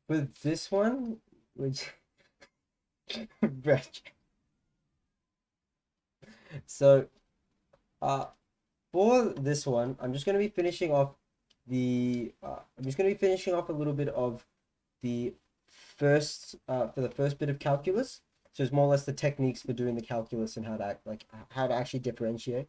for this one, which so uh for this one, I'm just going to be finishing off I'm just going to be finishing off a little bit of the first for the first bit of calculus. So it's more or less the techniques for doing the calculus and how to how to actually differentiate.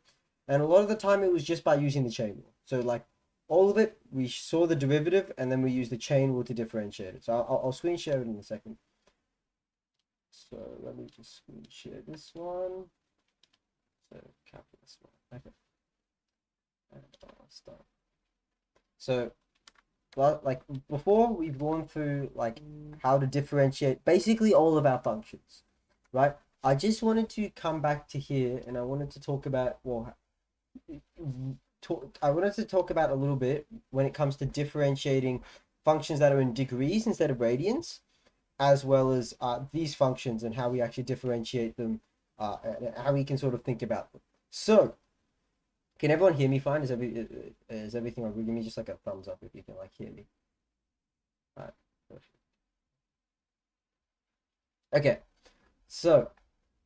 And a lot of the time it was just by using the chain rule. So like all of it, we saw the derivative and then we use the chain rule to differentiate it. So I'll screen share it in a second. So let me just screen share this one. So calculus one. Okay. And I'll start. So like before, we've gone through like how to differentiate basically all of our functions, right? I just wanted to come back to here and I wanted to talk about, well, I wanted to talk about a little bit when it comes to differentiating functions that are in degrees instead of radians, as well as these functions and how we actually differentiate them, and how we can sort of think about them. So, can everyone hear me fine? Is everything okay? Give me just like a thumbs up if you can like hear me. All right, perfect. Okay, so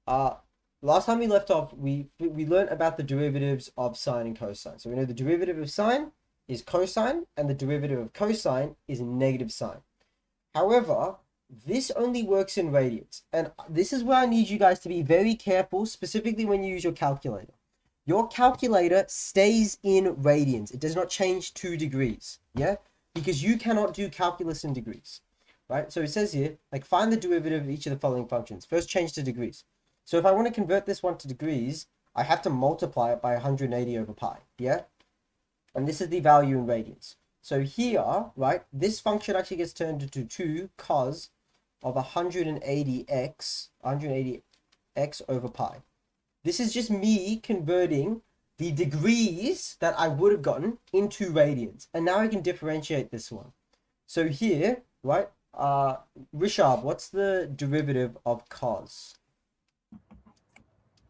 uh, last time we left off, we learned about the derivatives of sine and cosine. So we know the derivative of sine is cosine, and the derivative of cosine is negative sine. However, this only works in radians, and this is where I need you guys to be very careful, specifically when you use your calculator. Your calculator stays in radians. It does not change 2 degrees, yeah? Because you cannot do calculus in degrees, right? So it says here, like find the derivative of each of the following functions. First, change to degrees. So if I want to convert this one to degrees, I have to multiply it by 180 over pi, yeah? And this is the value in radians. So here, right, this function actually gets turned into 2 cos of 180x over pi. This is just me converting the degrees that I would have gotten into radians. And now I can differentiate this one. So here, right, Rishab, what's the derivative of cos?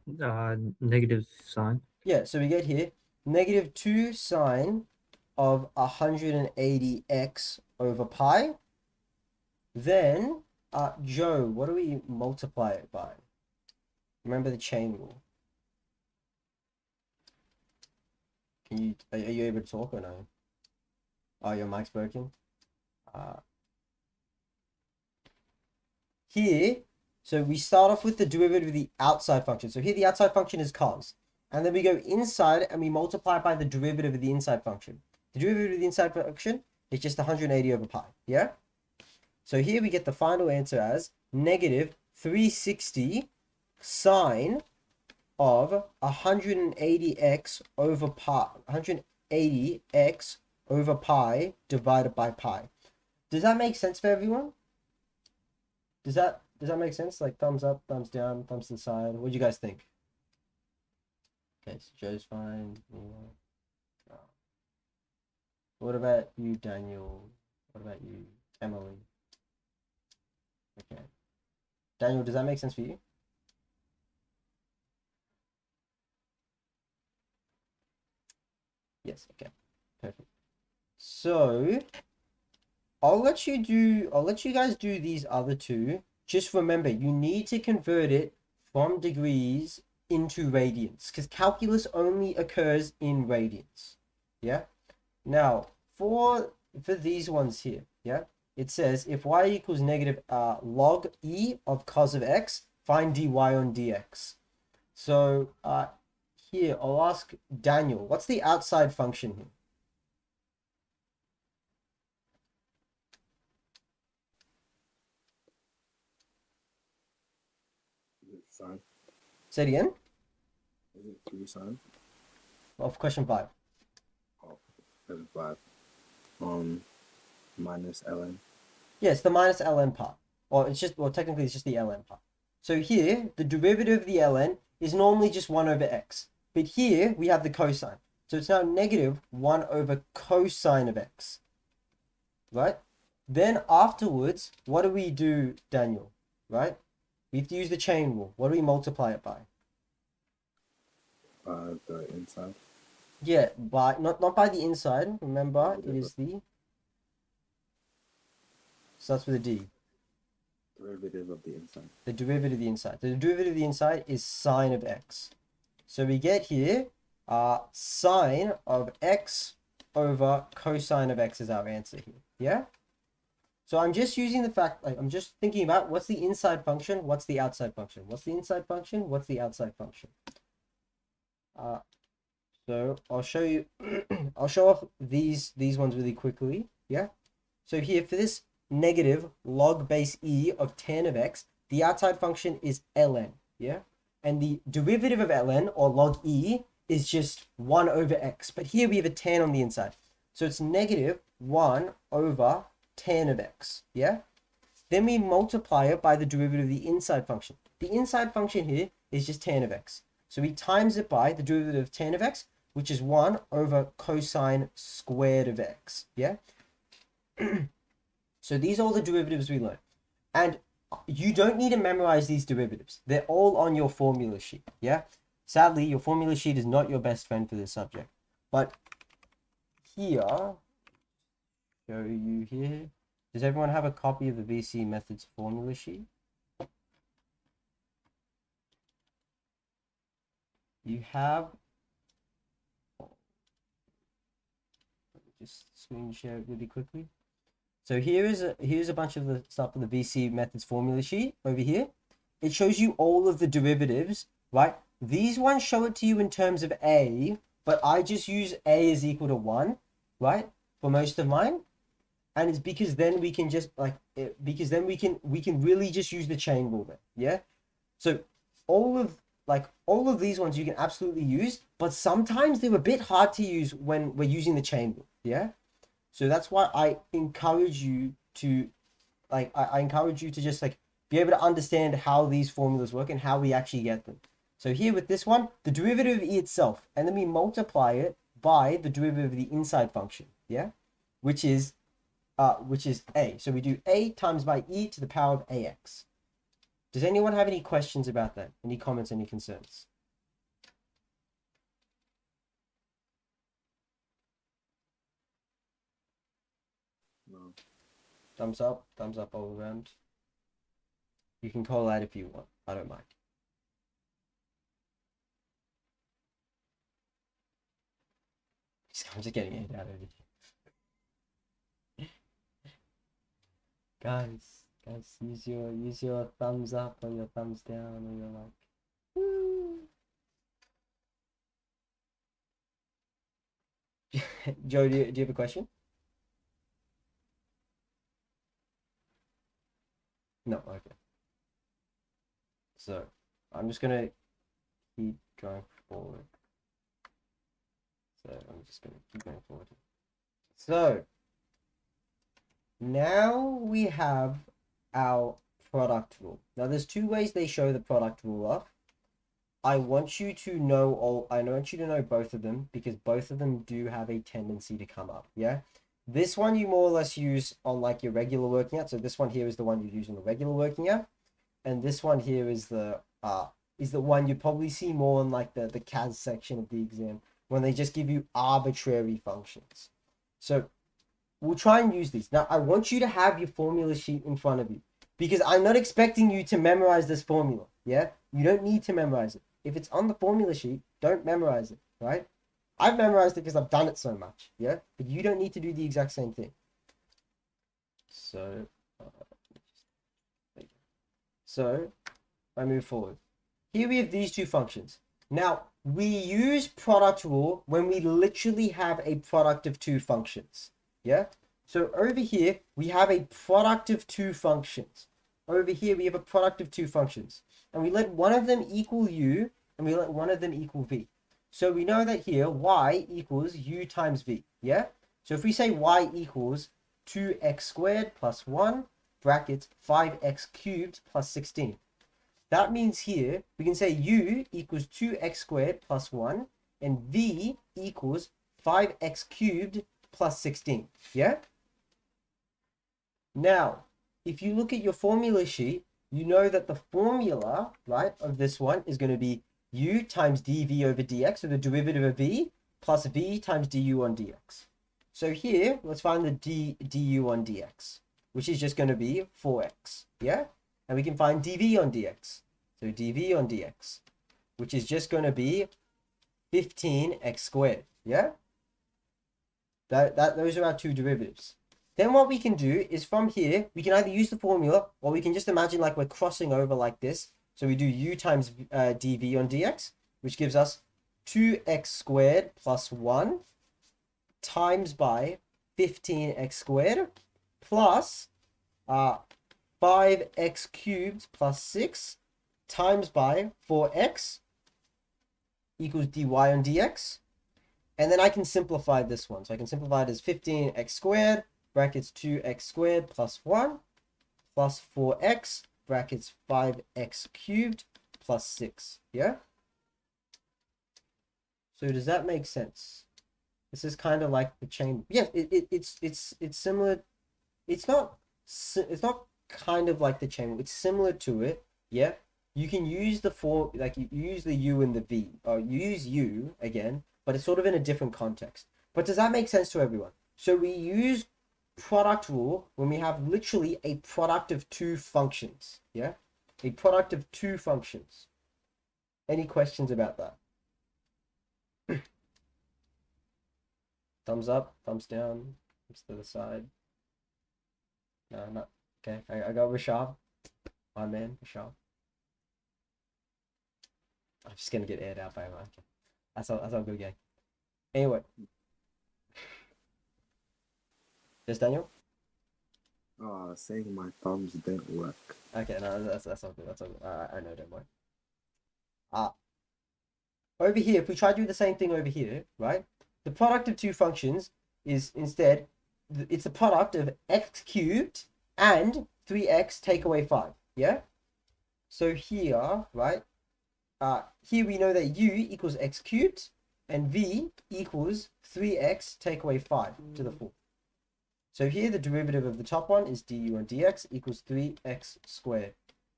Negative sine. Yeah, so we get here negative 2 sine of 180x over pi. Then, Joe, what do we multiply it by? Remember the chain rule. Are you able to talk or no? Oh, your mic's broken. Uh, Here, so we start off with the derivative of the outside function. So here the outside function is cos. And then we go inside and we multiply by the derivative of the inside function. The derivative of the inside function is just 180 over pi. Yeah? So here we get the final answer as negative 360 sine of 180x over pi, 180x over pi divided by pi. Does that make sense for everyone? Does that make sense? Like thumbs up, thumbs down, thumbs to the side. What do you guys think? Okay, so Joe's fine. Yeah. What about you, Daniel? What about you, Emily? Okay. Daniel, does that make sense for you? Yes, okay. Perfect. So I'll let you guys do these other two. Just remember, you need to convert it from degrees into radians because calculus only occurs in radians. Yeah. Now, for these ones here, yeah, it says if y equals negative log e of cos of x, find dy on dx. So here I'll ask Daniel, what's the outside function here? Is it sine? Say it again. Is it 3 sine? Of question 5. Oh, 5. Minus ln. Yes, the minus ln part. Or it's just, well, technically it's just the ln part. So here, the derivative of the ln is normally just 1 over x. But here, we have the cosine. So it's now negative 1 over cosine of x. Right? Then afterwards, what do we do, Daniel? Right? We have to use the chain rule. What do we multiply it by? The inside. Yeah, by not by the inside. Remember, it is the Starts with a D. Derivative of the inside. The derivative of the inside. The derivative of the inside is sine of x. So we get here sine of x over cosine of x is our answer here. Yeah? So I'm just using the fact, like, I'm just thinking about what's the inside function, what's the outside function, what's the inside function, what's the outside function. So I'll show you, I'll show off these ones really quickly. Yeah. So here for this negative log base e of tan of x, the outside function is ln. Yeah. And the derivative of ln or log e is just 1 over x. But here we have a tan on the inside. So it's negative 1 over tan of x. Yeah. Then we multiply it by the derivative of the inside function. The inside function here is just tan of x. So we times it by the derivative of tan of x, which is 1 over cosine squared of x. Yeah. So these are all the derivatives we learned. And you don't need to memorize these derivatives. They're all on your formula sheet. Yeah. Sadly, your formula sheet is not your best friend for this subject. But here, show you here. Does everyone have a copy of the VCE methods formula sheet? You have, just screen share it really quickly. So here's a bunch of the stuff in the VCE methods formula sheet over here. It shows you all of the derivatives, right? These ones show it to you in terms of a, but I just use a is equal to 1, right? For most of mine. And it's because then we can just because then we can really just use the chain rule then. Yeah. So all of these ones you can absolutely use, but sometimes they're a bit hard to use when we're using the chain rule. Yeah. So that's why I encourage you to I encourage you to just be able to understand how these formulas work and how we actually get them. So here with this one, the derivative of e itself, and then we multiply it by the derivative of the inside function. Yeah. Which is a. So we do a times by e to the power of ax. Does anyone have any questions about that? Any comments, any concerns? No. Thumbs up all around. You can call out if you want. I don't mind. I'm just getting it out of here. Guys, use your thumbs up or your thumbs down or your woo. Joe, do you have a question? No, okay. So I'm just gonna keep going forward. So I'm just gonna keep going forward. So now we have our product rule. Now there's two ways they show the product rule off. I want you to know both of them because both of them do have a tendency to come up. Yeah. This one you more or less use on your regular working out. So this one here is the one you use on the regular working out. And this one here is the one you probably see more in the CAS section of the exam when they just give you arbitrary functions. So we'll try and use these. Now I want you to have your formula sheet in front of you because I'm not expecting you to memorize this formula. Yeah, you don't need to memorize it. If it's on the formula sheet, don't memorize it, right? I've memorized it because I've done it so much, yeah? But you don't need to do the exact same thing. So I move forward. Here we have these two functions. Now, we use product rule when we literally have a product of two functions, yeah? So over here, we have a product of two functions. Over here, we have a product of two functions. And we let one of them equal u, and we let one of them equal v. So we know that here, y equals u times v, yeah? So if we say y equals 2x squared plus 1, brackets 5x cubed plus 16. That means here, we can say u equals 2x squared plus 1, and v equals 5x cubed plus 16, yeah? Now, if you look at your formula sheet, you know that the formula, right, of this one is going to be u times dv over dx, so the derivative of v, plus v times du on dx. So here, let's find the du on dx. which is just going to be 4x, yeah? And we can find dv on dx. So dv on dx, which is just going to be 15x squared, yeah? Those are our two derivatives. Then what we can do is from here, we can either use the formula, or we can just imagine like we're crossing over like this. So we do u times dv on dx, which gives us 2x squared plus 1 times by 15x squared plus 5x cubed plus 6 times by 4x equals dy on dx. And then I can simplify this one. So I can simplify it as 15x squared brackets 2x squared plus 1 plus 4x brackets 5x cubed plus 6. Yeah? So does that make sense? This is kind of like the chain. Yes, it's similar. It's not kind of like the chain. It's similar to it. Yeah. You can use the form, like you use the u and the v, or you use u again, but it's sort of in a different context. But does that make sense to everyone? So we use product rule when we have literally a product of two functions. Yeah, a product of two functions. Any questions about that? Thumbs up, thumbs down, thumbs to the side. No, not okay. I got Rashab. My man, Rashab. I'm just gonna get aired out by everyone. Okay. That's all good, gang. Anyway, there's Daniel. Saying my thumbs don't work. Okay, no, that's all good. That's all good. I know, don't worry. Over here, if we try to do the same thing over here, right? The product of two functions is instead, it's the product of x cubed and 3x take away 5, yeah? So here, right, here we know that u equals x cubed and v equals 3x take away 5 to the 4. So here the derivative of the top one is du on dx equals 3x squared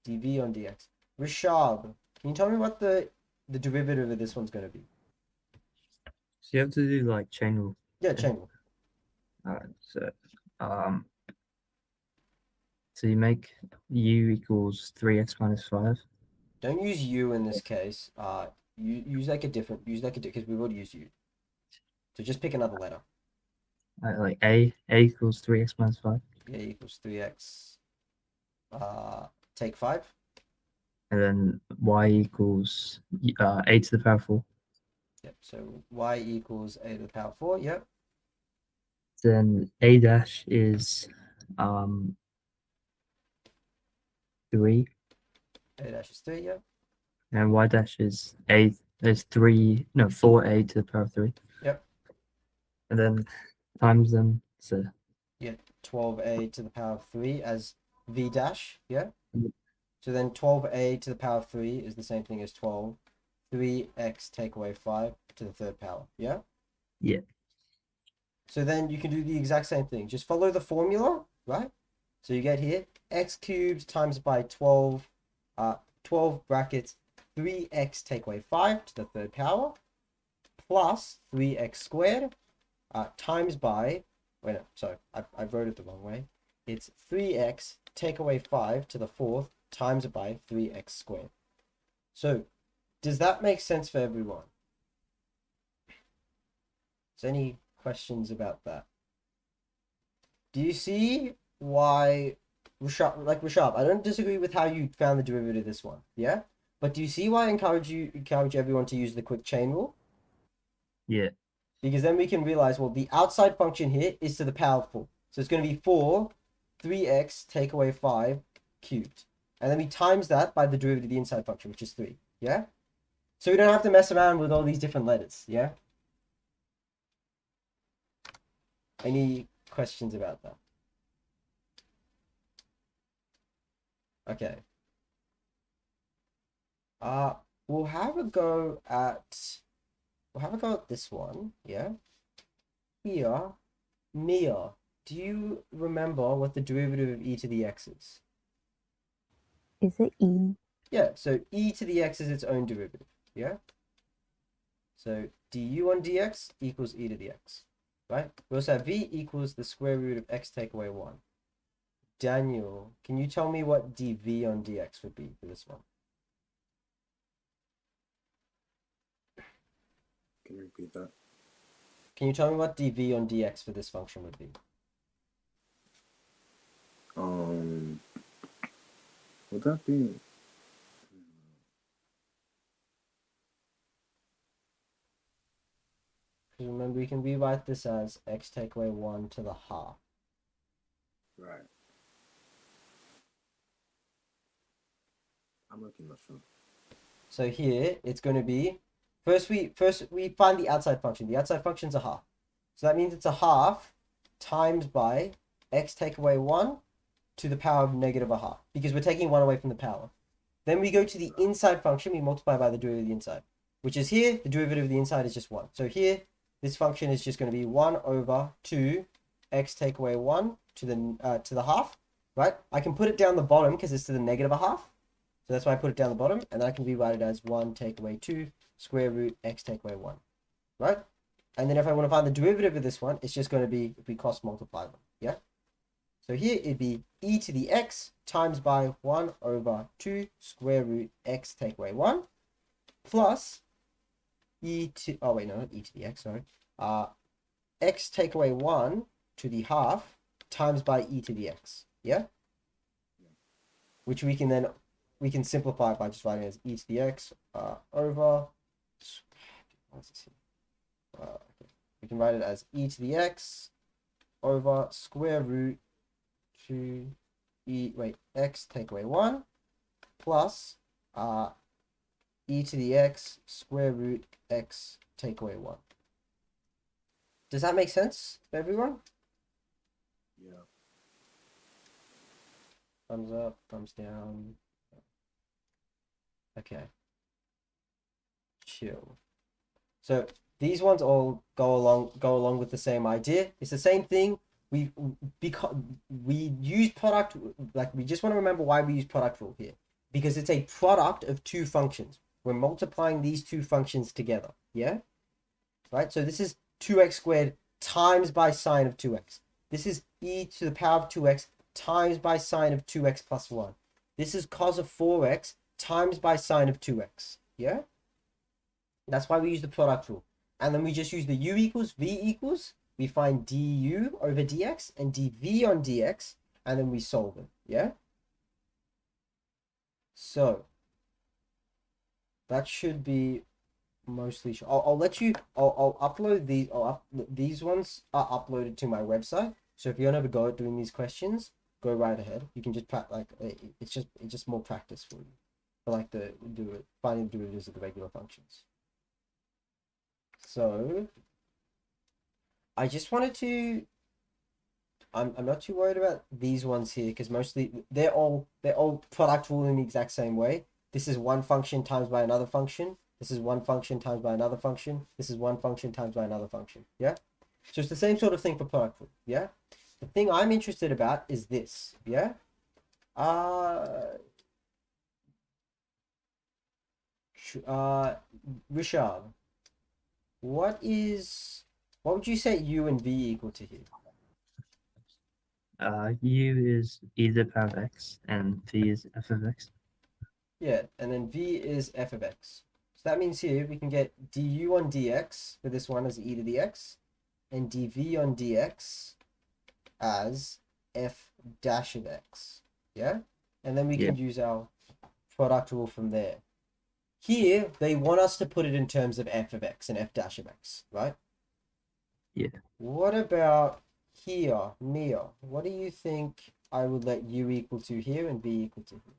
dv on dx. Rishab, can you tell me what the derivative of this one's going to be? So you have to do like chain rule. Yeah, chain rule. Alright, um, so you make u equals 3x minus 5. Don't use u in this case. You use like a different, because we've already used u. So just pick another letter. Like a equals 3x minus 5. A equals 3x. Take 5. And then y equals a to the power 4. Yep. So y equals a to the power 4. Yep. Then a dash is 3, A dash is 3. Yep. and y dash is 4a to the power 3. Yep. And then times them, so 12a to the power of 3 as v dash. Yeah. Yep. So then 12a to the power of 3 is the same thing as 12. 3x take away 5 to the third power. Yeah. Yeah. So then you can do the exact same thing. Just follow the formula, right? So you get here x cubed times by 12, 12 brackets 3x take away 5 to the third power plus 3x squared times by, wait, no, sorry, I wrote it the wrong way. It's 3x take away 5 to the fourth times by 3x squared. So does that make sense for everyone? Is there any questions about that? Do you see why Rashab, I don't disagree with how you found the derivative of this one, yeah? But do you see why I encourage everyone to use the quick chain rule? Yeah. Because then we can realize, well, the outside function here is to the power of 4. So it's going to be 4, 3x take away 5 cubed. And then we times that by the derivative of the inside function, which is 3, yeah? So we don't have to mess around with all these different letters, yeah? Any questions about that? Okay. We'll have a go at this one, yeah? Here, Mia, do you remember what the derivative of e to the x is? Is it E? Yeah, so e to the x is its own derivative, yeah? So du on dx equals e to the x, right? We also have v equals the square root of x take away 1. Daniel, can you tell me what dv on dx would be for this one? Can you repeat that? Can you tell me what dv on dx for this function would be? Would that be? Because remember, we can rewrite this as x take away 1 to the half. Right. I'm looking at sure. So here it's going to be first we find the outside function. The outside function's a half. So that means it's a half times by x take away 1 to the power of negative a half, because we're taking 1 away from the power. Then we go to the inside function, we multiply by the derivative of the inside, which is here, the derivative of the inside is just 1. So here, this function is just going to be 1 over 2 x take away 1 to the half, right? I can put it down the bottom because it's to the negative a half. So that's why I put it down the bottom, and then I can rewrite it as 1 take away 2 square root x take away 1, right? And then if I want to find the derivative of this one, it's just going to be if we cross multiply them, yeah? So here it'd be e to the x times by 1 over 2 square root x take away 1 plus e to, oh wait, no, not e to the x, sorry. X take away 1 to the half times by e to the x, yeah? Which we can simplify by just writing it as e to the x over, what's this here? Okay. We can write it as e to the x over square root to x take away 1 plus e to the x square root x take away 1. Does that make sense to everyone? Yeah. Thumbs up, thumbs down. Okay. Chill. So these ones all go along with the same idea. It's the same thing. Because we use product, like we just want to remember why we use product rule here, because it's a product of two functions. We're multiplying these two functions together, yeah, right? So this is 2x squared times by sine of 2x. This is e to the power of 2x times by sine of 2x plus 1. This is cos of 4x times by sine of 2x, yeah? That's why we use the product rule. And then we just use the u equals v equals. We find du over dx and dv on dx, and then we solve it, yeah? So that should be mostly sure. I'll let you, I'll upload these, these ones are uploaded to my website. So if you want to have a go at doing these questions, go right ahead. You can just it's just more practice for you. For like finding the derivatives of the regular functions. So I just wanted to, I'm not too worried about these ones here because mostly they're all product rule in the exact same way. This is one function times by another function. This is one function times by another function. This is one function times by another function. Yeah. So it's the same sort of thing for product rule. Yeah. The thing I'm interested about is this. Yeah. Richard, what would you say u and v equal to here? U is e to the power of x, and v is f of x. Yeah, and then v is f of x. So that means here we can get du on dx for this one as e to the x, and dv on dx as f dash of x. Yeah? And then we can use our product rule from there. Here, they want us to put it in terms of f of x and f dash of x, right? Yeah. What about here, Mia? What do you think I would let u equal to here and v equal to here?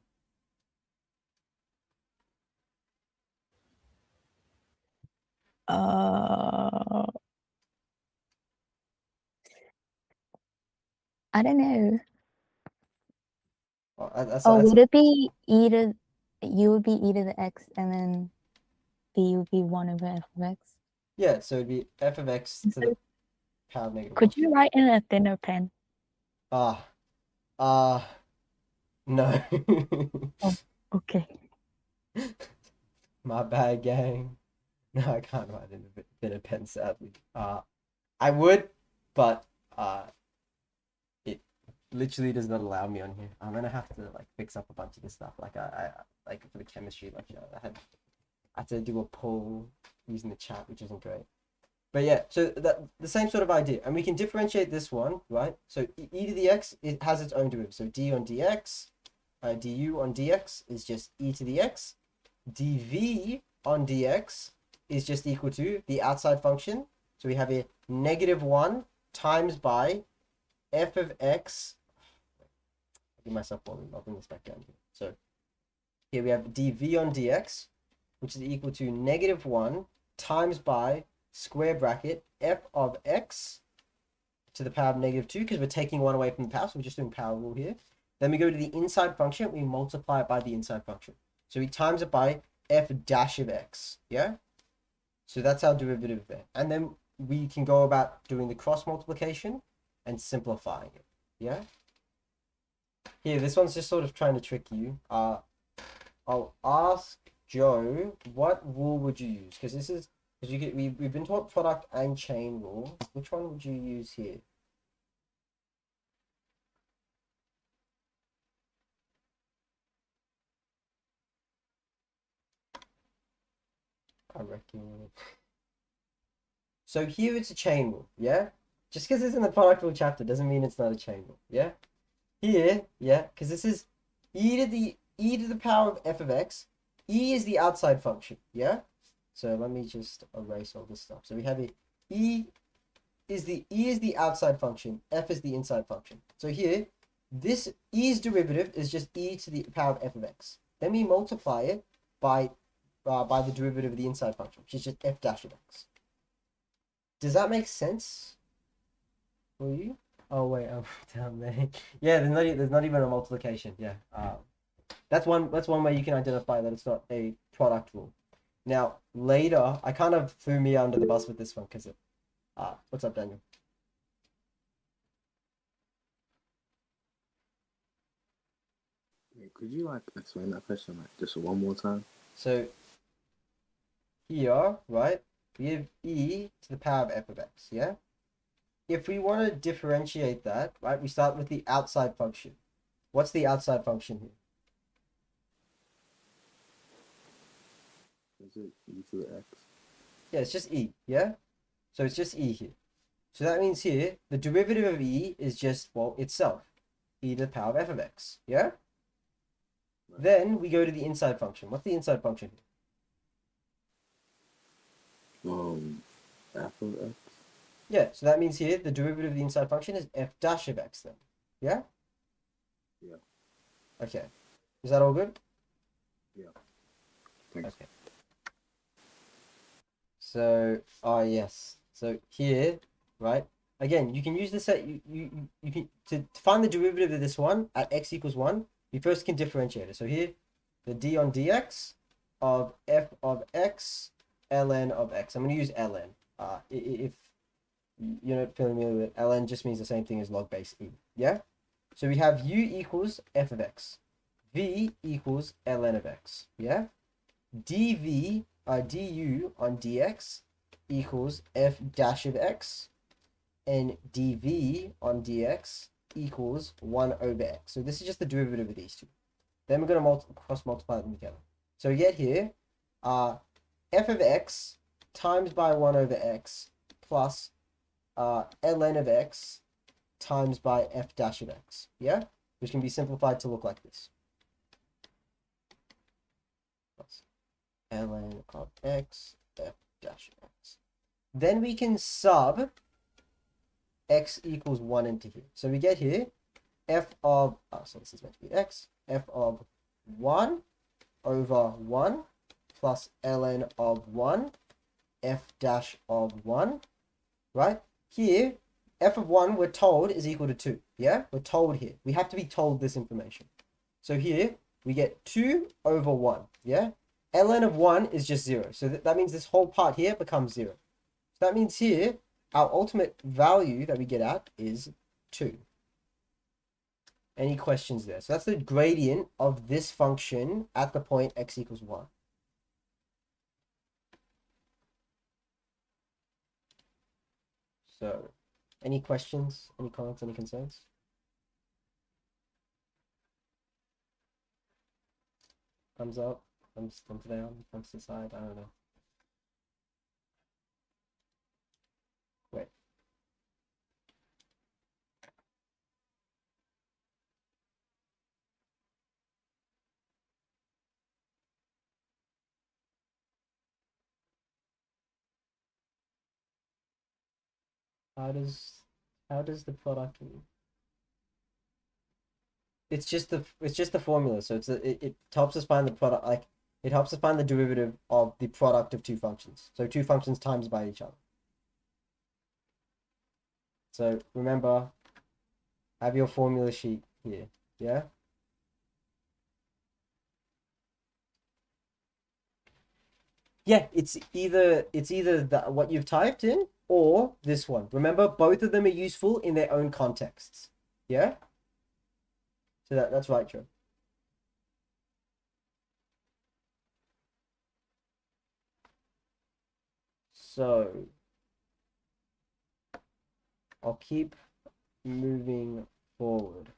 I don't know. That's Would it be e to, u would be e to the x, and then v would be 1 over f of x? yeah, so it'd be f of x to the power of negative 1. Could you write in a thinner pen? No. Oh, okay. My bad, gang. No, I can't write in a pen, sadly. I would, but literally does not allow me on here. I'm gonna have to like fix up a bunch of this stuff. Like I like for the chemistry lecture, I had to do a poll using the chat, which isn't great. But yeah, so that the same sort of idea, and we can differentiate this one, right? So e to the x, it has its own derivative. So d on dx, du on dx is just e to the x. dv on dx is just equal to the outside function. So we have a -1 times by f of x. I'll give myself volume. I'll bring this back down here. So here we have dv on dx, which is equal to -1 times by square bracket f of x to the power of -2, because we're taking one away from the power, so we're just doing power rule here. Then we go to the inside function, we multiply it by the inside function. So we times it by f dash of x, yeah? So that's our derivative there. And then we can go about doing the cross multiplication and simplifying it, yeah? Here, this one's just sort of trying to trick you. I'll ask Joe, what rule would you use? Because this is, because we've been taught product and chain rule. Which one would you use here? I reckon. So here it's a chain rule, yeah? Just because it's in the product rule chapter doesn't mean it's not a chain rule, yeah? Here, yeah, because this is e to the power of f of x. E is the outside function, yeah? So let me just erase all this stuff. So we have a e is the outside function, f is the inside function. So here, this e's derivative is just e to the power of f of x. Then we multiply it by the derivative of the inside function, which is just f dash of x. Does that make sense for you? Oh wait, I'm down there. Yeah, there's not even a multiplication. Yeah, that's one way you can identify that it's not a product rule. Now later, I kind of threw me under the bus with this one because what's up, Daniel? Wait, could you like explain that question like just one more time? So here, right, we have e to the power of f of x. Yeah. If we want to differentiate that, right, we start with the outside function. What's the outside function here? Is it e to the x? Yeah, it's just e, yeah? So it's just e here. So that means here, the derivative of e is just, well, itself. E to the power of f of x, yeah? Right. Then we go to the inside function. What's the inside function here? F of x. Yeah, so that means here, the derivative of the inside function is f dash of x then. Yeah? Yeah. Okay. Is that all good? Yeah. Thanks. Okay. So, yes. So here, right? Again, you can use this at you can to find the derivative of this one at x equals 1. You first can differentiate it. So here, the d on dx of f of x ln of x. I'm going to use ln. If you're not familiar with it, ln just means the same thing as log base e. Yeah. So we have u equals f of x, v equals ln of x. Yeah. dv du on dx equals f dash of x, and dv on dx equals 1 over x. So this is just the derivative of these two. Then we're going to cross multiply them together. So we get here f of x times by 1 over x plus ln of x times by f dash of x. Yeah? Which can be simplified to look like this. Plus ln of x, f dash of x. Then we can sub x equals 1 into here. So we get here f of, so this is meant to be x, f of 1 over 1 plus ln of 1, f dash of 1, right? Here, f of 1, we're told, is equal to 2, yeah? We're told here. We have to be told this information. So here, we get 2 over 1, yeah? ln of 1 is just 0. So that means this whole part here becomes 0. So that means here, our ultimate value that we get out is 2. Any questions there? So that's the gradient of this function at the point x equals 1. So, any questions, any comments, any concerns? Thumbs up, thumbs down, thumbs to the side. I don't know. Wait. How does the product? It's just the formula. So it helps us find the product. Like it helps us find the derivative of the product of two functions. So two functions times by each other. So remember, have your formula sheet here. Yeah. Yeah, it's either what you've typed in or this one. Remember, both of them are useful in their own contexts. Yeah. So that's right, Joe. So I'll keep moving forward.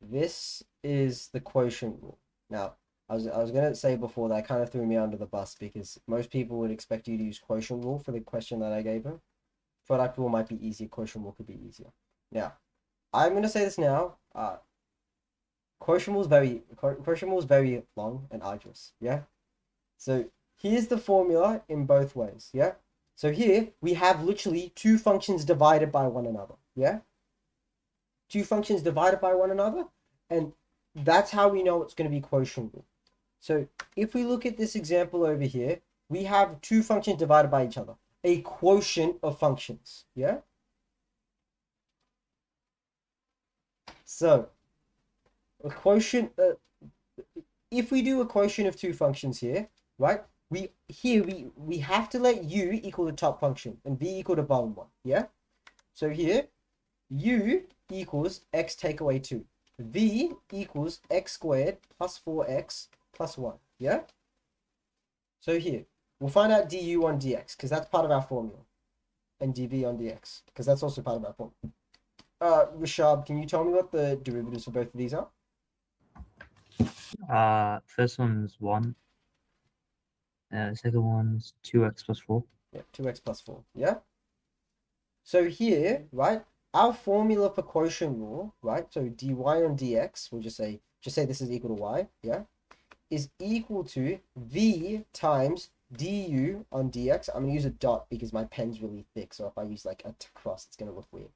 This is the quotient rule. Now, I was gonna say before that kind of threw me under the bus because most people would expect you to use quotient rule for the question that I gave them. Product rule might be easier. Quotient rule could be easier. Now, I'm gonna say this now. Quotient rule is very long and arduous. Yeah. So here's the formula in both ways. Yeah. So here we have literally two functions divided by one another. Yeah. Two functions divided by one another, and that's how we know it's going to be quotient rule. So if we look at this example over here, we have two functions divided by each other, a quotient of functions. Yeah. So a quotient, if we do a quotient of two functions here, right? We have to let u equal the top function and v equal the bottom one. Yeah. So here, u equals x take away 2. V equals x squared plus 4x plus 1. Yeah? So here, we'll find out du on dx because that's part of our formula. And dv on dx because that's also part of our formula. Rashab, can you tell me what the derivatives for both of these are? First one's 1. Second one's 2x plus 4. Yeah, 2x plus 4. Yeah? So here, right, our formula for quotient rule, right? So dy on dx, we'll just say this is equal to y, yeah, is equal to v times du on dx. I'm gonna use a dot because my pen's really thick, so if I use like a cross, it's gonna look weird.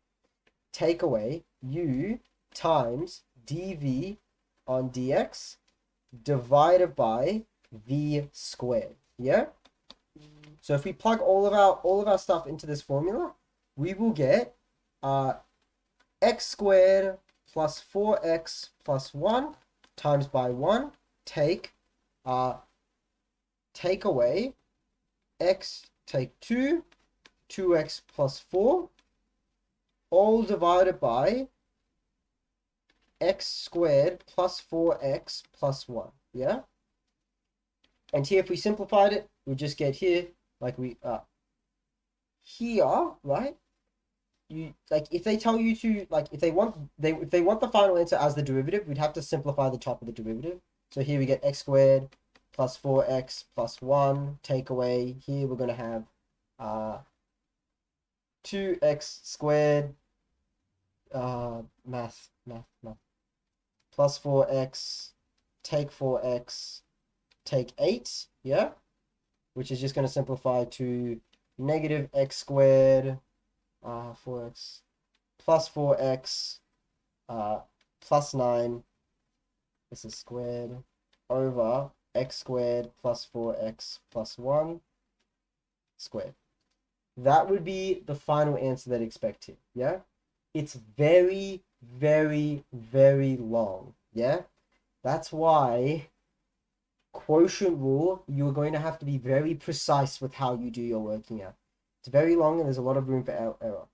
Take away u times dv on dx divided by v squared. Yeah. So if we plug all of our stuff into this formula, we will get x squared plus 4x plus 1 times by 1 take away x take 2, 2x plus 4, all divided by x squared plus 4x plus 1. Yeah? And here, if we simplified it, we just get here, like we, here, right? You, like, if they tell you to, like, if they want the final answer as the derivative, we'd have to simplify the top of the derivative. So here we get x squared plus 4x plus 1, take away, here we're going to have 2x squared, math, plus 4x, take 4x, take 8, yeah? Which is just going to simplify to negative x squared, 4x, plus 4x, plus 9, this is squared, over x squared plus 4x plus 1 squared. That would be the final answer that expected, yeah? It's very, very, very long, yeah? That's why quotient rule, you're going to have to be very precise with how you do your working out. It's very long and there's a lot of room for error.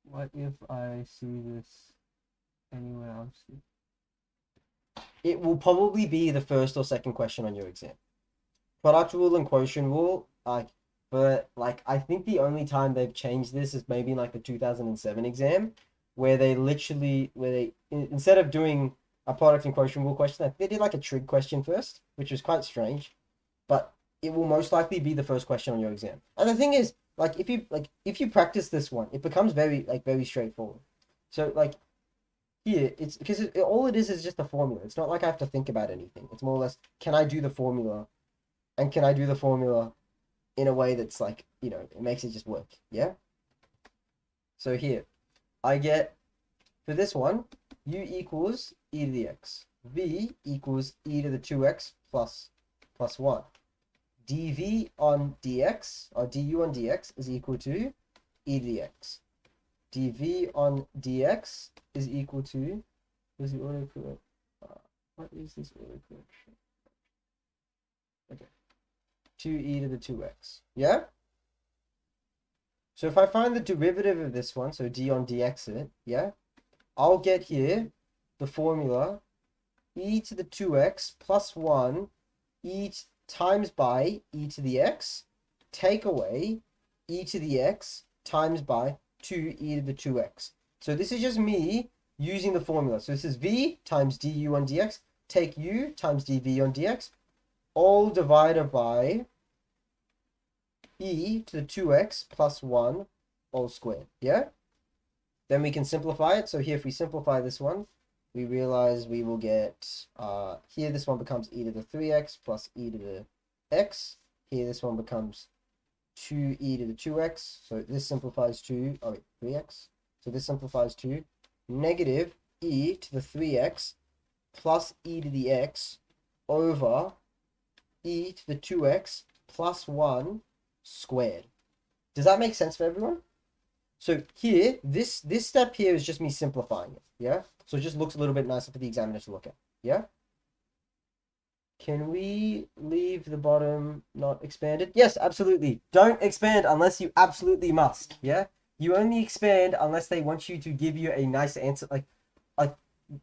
What if I see this anywhere else? It will probably be the first or second question on your exam. Product rule and quotient rule, but like I think the only time they've changed this is maybe in like the 2007 exam, where they instead of doing a product and quotient rule question, they did like a trig question first, which was quite strange, but it will most likely be the first question on your exam. And the thing is, like if you practice this one, it becomes very straightforward. So like here, it's because all it is just a formula. It's not like I have to think about anything. It's more or less, can I do the formula, and can I do the formula in a way that's like, it makes it just work. Yeah. So here, I get, for this one, u equals e to the x. V equals e to the 2x plus 1. dv on dx, or du on dx, is equal to e to the x. dv on dx is equal to, where's the autocorrect? What is this autocorrection? Okay. 2e to the 2x. Yeah? So if I find the derivative of this one, so d on dx it, yeah? I'll get here the formula e to the 2x plus 1 times by e to the x, take away e to the x times by 2e to the 2x. So this is just me using the formula. So this is v times du on dx, take u times dv on dx, all divided by e to the 2x plus 1 all squared. Yeah? Then we can simplify it. So here, if we simplify this one, we realize we will get, here this one becomes e to the 3x plus e to the x. Here this one becomes 2e to the 2x. So this simplifies to, 3x. So this simplifies to negative e to the 3x plus e to the x over e to the 2x plus 1 squared. Does that make sense for everyone? So here, this step here is just me simplifying it, yeah? So it just looks a little bit nicer for the examiner to look at, yeah? Can we leave the bottom not expanded? Yes, absolutely. Don't expand unless you absolutely must, yeah? You only expand unless they want you to give you a nice answer. Like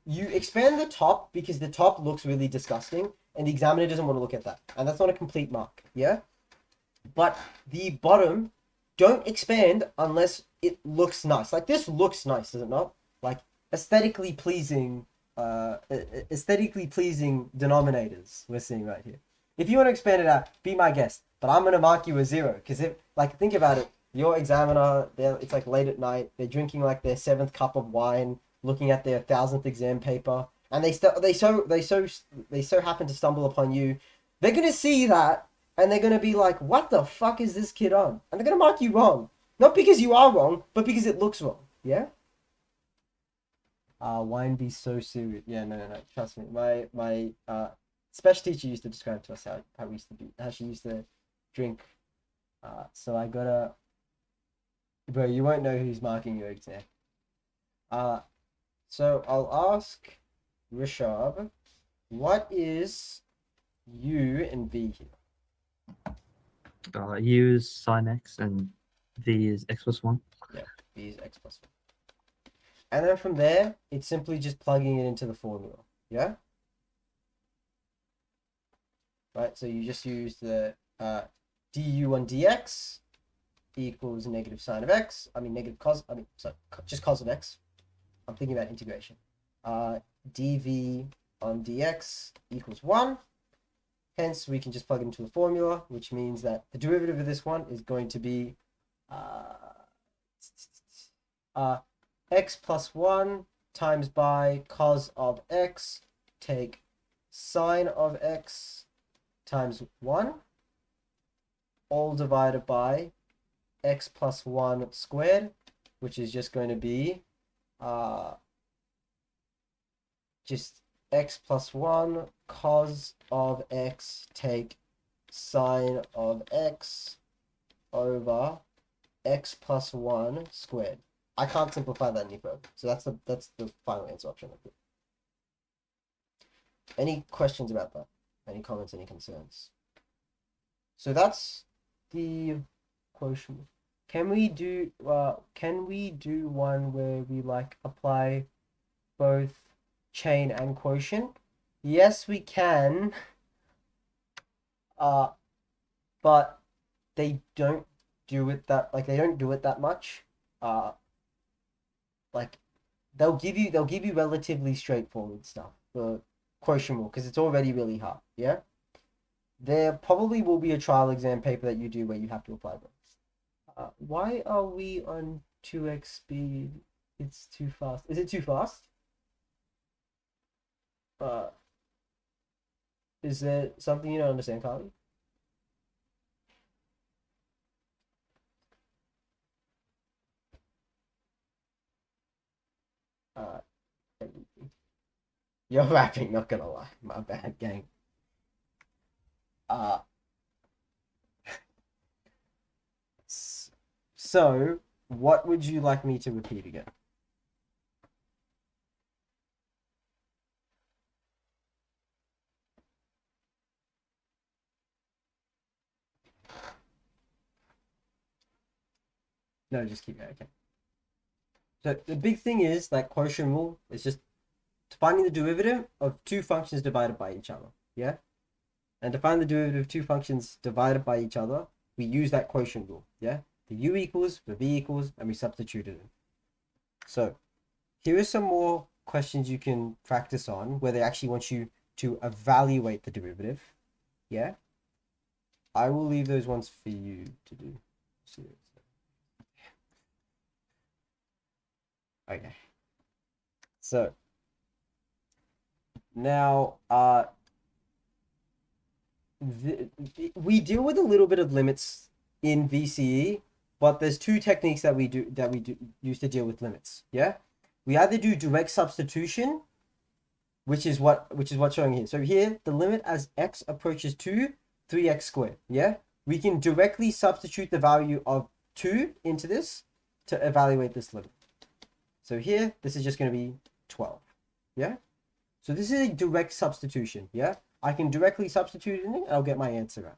you expand the top because the top looks really disgusting and the examiner doesn't want to look at that. And that's not a complete mark, yeah? But the bottom, don't expand unless it looks nice. Like this looks nice, does it not? Like aesthetically pleasing denominators we're seeing right here. If you want to expand it out, be my guest. But I'm gonna mark you a 0 because if, like, think about it, your examiner, it's like late at night, they're drinking like their 7th cup of wine, looking at their 1000th exam paper, and they so happen to stumble upon you. They're gonna see that. And they're going to be like, what the fuck is this kid on? And they're going to mark you wrong. Not because you are wrong, but because it looks wrong. Yeah? Wine be so serious. Yeah, no. Trust me. My special teacher used to describe to us how she used to drink. So I gotta... Bro, you won't know who's marking your exam. So I'll ask Rishab, what is U and V here? U is sine x and v is x plus 1. Yeah, v is x plus 1. And then from there, it's simply just plugging it into the formula. Yeah? Right, so you just use the du on dx equals negative sine of x. Just cos of x. I'm thinking about integration. Dv on dx equals 1. Hence, we can just plug it into the formula, which means that the derivative of this one is going to be x plus 1 times by cos of x, take sine of x times 1, all divided by x plus 1 squared, which is just going to be just x plus 1 cos of x take sine of x over x plus 1 squared. I can't simplify that any further. So that's the final answer option. Any questions about that? Any comments, any concerns? So that's the quotient. Can we do one where we like apply both chain and quotient? Yes, we can. But they don't do it that much. Like they'll give you relatively straightforward stuff for quotient rule because it's already really hard. Yeah. There probably will be a trial exam paper that you do where you have to apply those. Why are we on 2x speed? It's too fast. Is it too fast? Is there something you don't understand, Carly? Uh, you're rapping, not gonna lie. My bad, gang. Uh, so, what would you like me to repeat again? No, just keep it. Okay. So the big thing is that quotient rule is just finding the derivative of two functions divided by each other. Yeah. And to find the derivative of two functions divided by each other, we use that quotient rule. Yeah. The u equals, the v equals, and we substitute it in. So here are some more questions you can practice on where they actually want you to evaluate the derivative. Yeah. I will leave those ones for you to do. Okay. So now we deal with a little bit of limits in VCE, but there's two techniques that we use to deal with limits. Yeah, we either do direct substitution, which is what's showing here. So here the limit as x approaches 2, 3x squared. Yeah, we can directly substitute the value of 2 into this to evaluate this limit. So here this is just going to be 12. Yeah, so this is a direct substitution. Yeah, I can directly substitute it in and I'll get my answer out.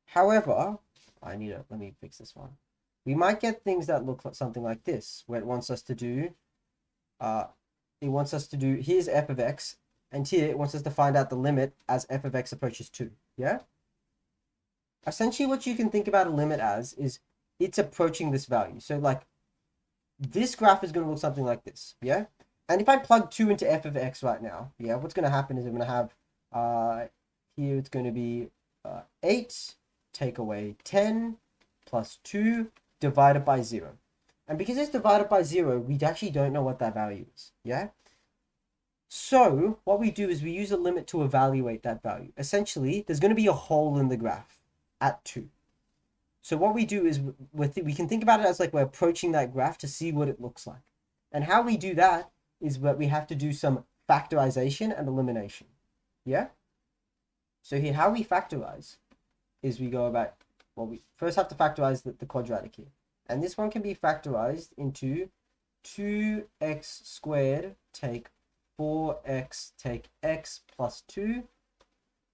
However, let me fix this one. We might get things that look like something like this, where it wants us to do, here's f of x, and here it wants us to find out the limit as f of x approaches 2, yeah? Essentially what you can think about a limit as is it's approaching this value. So like, this graph is going to look something like this, yeah? And if I plug 2 into f of x right now, yeah, what's going to happen is I'm going to have, here it's going to be 8, take away 10, plus 2, divided by 0. And because it's divided by 0, we actually don't know what that value is, yeah? So what we do is we use a limit to evaluate that value. Essentially, there's going to be a hole in the graph at 2. So what we do is we can think about it as like we're approaching that graph to see what it looks like. And how we do that is that we have to do some factorization and elimination. Yeah? So here, how we factorize is we go about, well, we first have to factorize the quadratic here. And this one can be factorized into 2x squared take 4x take x plus 2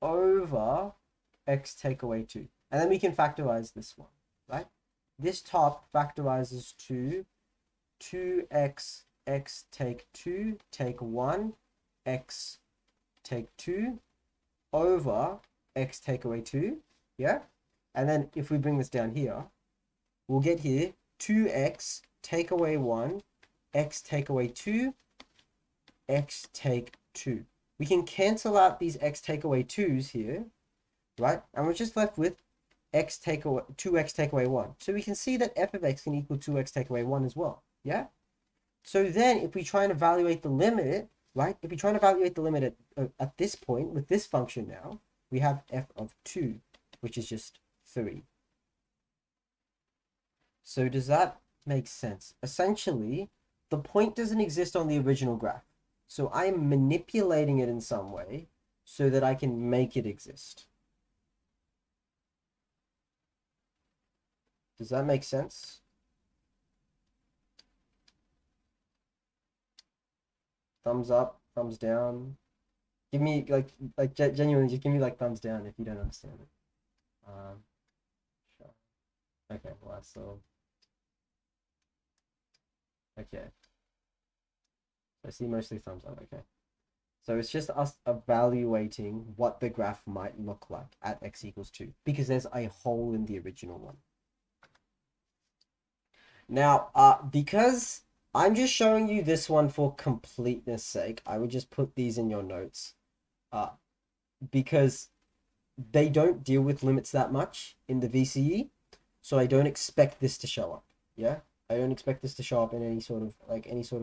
over x take away 2. And then we can factorize this one, right? This top factorizes to 2x x take 2 take 1 x take 2 over x take away 2, yeah? And then if we bring this down here, we'll get here 2x take away 1 x take away 2 x take 2. We can cancel out these x take away 2's here, right? And we're just left with x take away 2x take away 1. So we can see that f of x can equal 2x take away 1 as well, yeah? So then if we try and evaluate the limit, right? If we try and evaluate the limit at this point with this function now, we have f of 2, which is just 3. So does that make sense? Essentially, the point doesn't exist on the original graph. So I'm manipulating it in some way so that I can make it exist. Does that make sense? Thumbs up, thumbs down. Give me like genuinely, just give me like thumbs down if you don't understand it. Sure. Okay, well that's all. Okay. I see mostly thumbs up. Okay. So it's just us evaluating what the graph might look like at x equals 2 because there's a hole in the original one. Now, because I'm just showing you this one for completeness sake, I would just put these in your notes. Because they don't deal with limits that much in the VCE, so I don't expect this to show up. Yeah, I don't expect this to show up in any sort of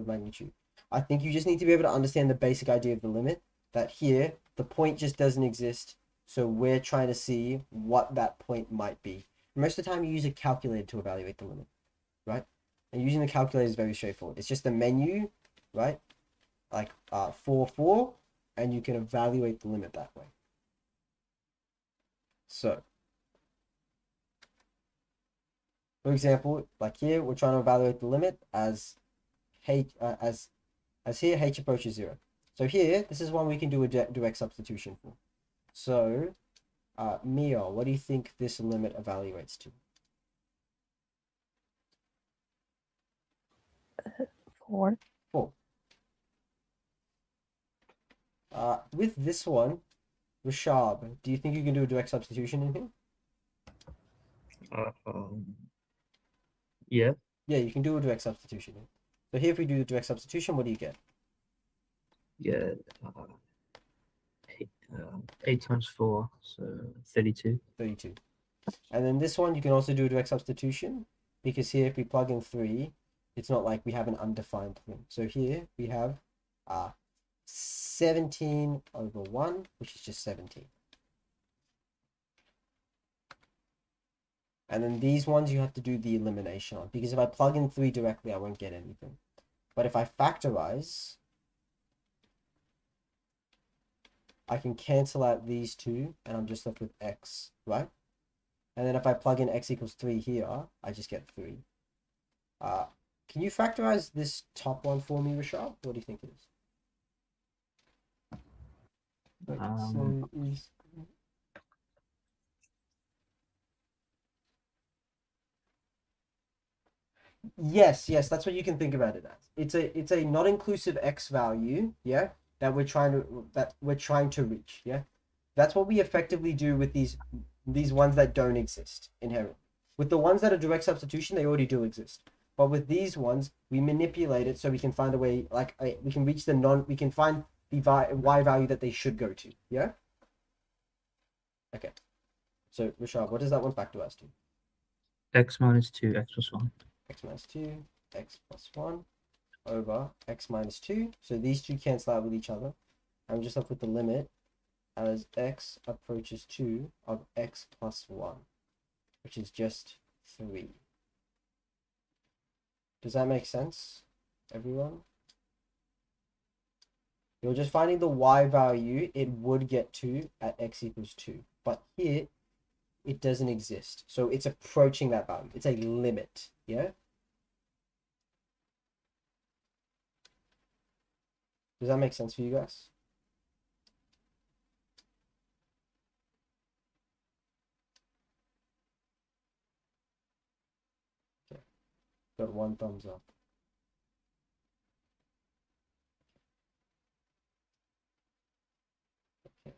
magnitude. I think you just need to be able to understand the basic idea of the limit. That here the point just doesn't exist, so we're trying to see what that point might be. Most of the time, you use a calculator to evaluate the limit, right? And using the calculator is very straightforward. It's just a menu, right? Like 4, and you can evaluate the limit that way. So, for example, like here, we're trying to evaluate the limit as h as here h approaches 0. So here, this is one we can do a direct substitution for. So, Mia, what do you think this limit evaluates to? 4. 4. With this one, Rashab, do you think you can do a direct substitution in here? Yeah. Yeah, you can do a direct substitution. So here, if we do the direct substitution, what do you get? Yeah. 8 times 4, so 32. 32. And then this one, you can also do a direct substitution, because here, if we plug in 3, it's not like we have an undefined thing. So here, we have 17 over 1, which is just 17. And then these ones, you have to do the elimination on, because if I plug in 3 directly, I won't get anything. But if I factorize, I can cancel out these two, and I'm just left with x, right? And then if I plug in x equals 3 here, I just get 3. Can you factorize this top one for me, Rashad? What do you think it is? Wait, so is... Yes, that's what you can think about it as. It's a not inclusive x value, yeah, that we're trying to reach, yeah. That's what we effectively do with these ones that don't exist inherently. With the ones that are direct substitution, they already do exist. But with these ones, we manipulate it so we can find a way, we can reach we can find the y value that they should go to, yeah. Okay. So Rashad, what does that one factorize to? X minus 2, x plus 1. X minus 2, x plus 1 over x minus 2. So these two cancel out with each other. I'm just left with the limit as x approaches 2 of x plus 1, which is just 3. Does that make sense, everyone? You're just finding the y value it would get to at x equals 2. But here, it doesn't exist. So it's approaching that value. It's a limit, yeah? Does that make sense for you guys? Okay. Got 1 thumbs up. Okay.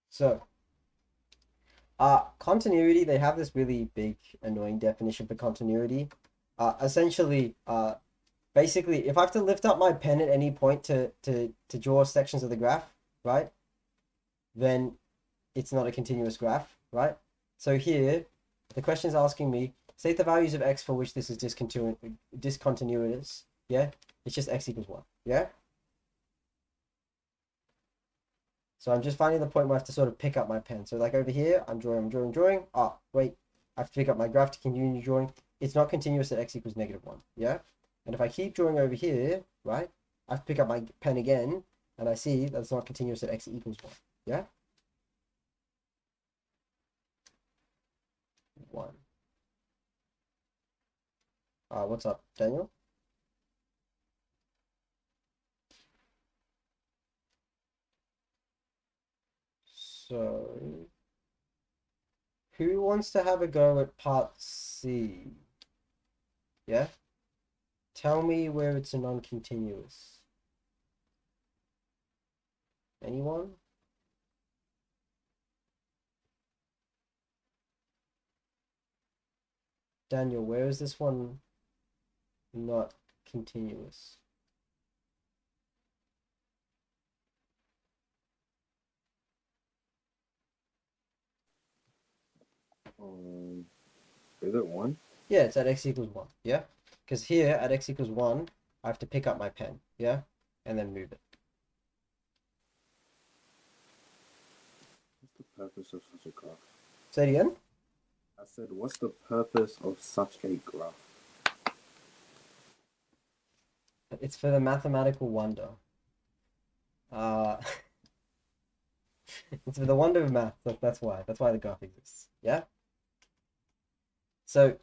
So, continuity, they have this really big, annoying definition for continuity. Essentially, basically, if I have to lift up my pen at any point to draw sections of the graph, right, then it's not a continuous graph, right? So here, the question is asking me, state the values of x for which this is discontinuous, yeah? It's just x equals 1, yeah? So I'm just finding the point where I have to sort of pick up my pen. So like over here, I'm drawing. Ah, wait, I have to pick up my graph to continue drawing. It's not continuous at x equals -1, yeah? And if I keep drawing over here, right, I have to pick up my pen again, and I see that it's not continuous at x equals 1, yeah? 1. What's up, Daniel? So, who wants to have a go at part C? Yeah? Tell me where it's a non-continuous. Anyone? Daniel, where is this one not continuous? Is it 1? Yeah, it's at x equals 1, yeah? Because here, at x equals 1, I have to pick up my pen, yeah? And then move it. What's the purpose of such a graph? Say it again? I said, what's the purpose of such a graph? It's for the mathematical wonder. It's for the wonder of math. That's why. That's why the graph exists. Yeah? So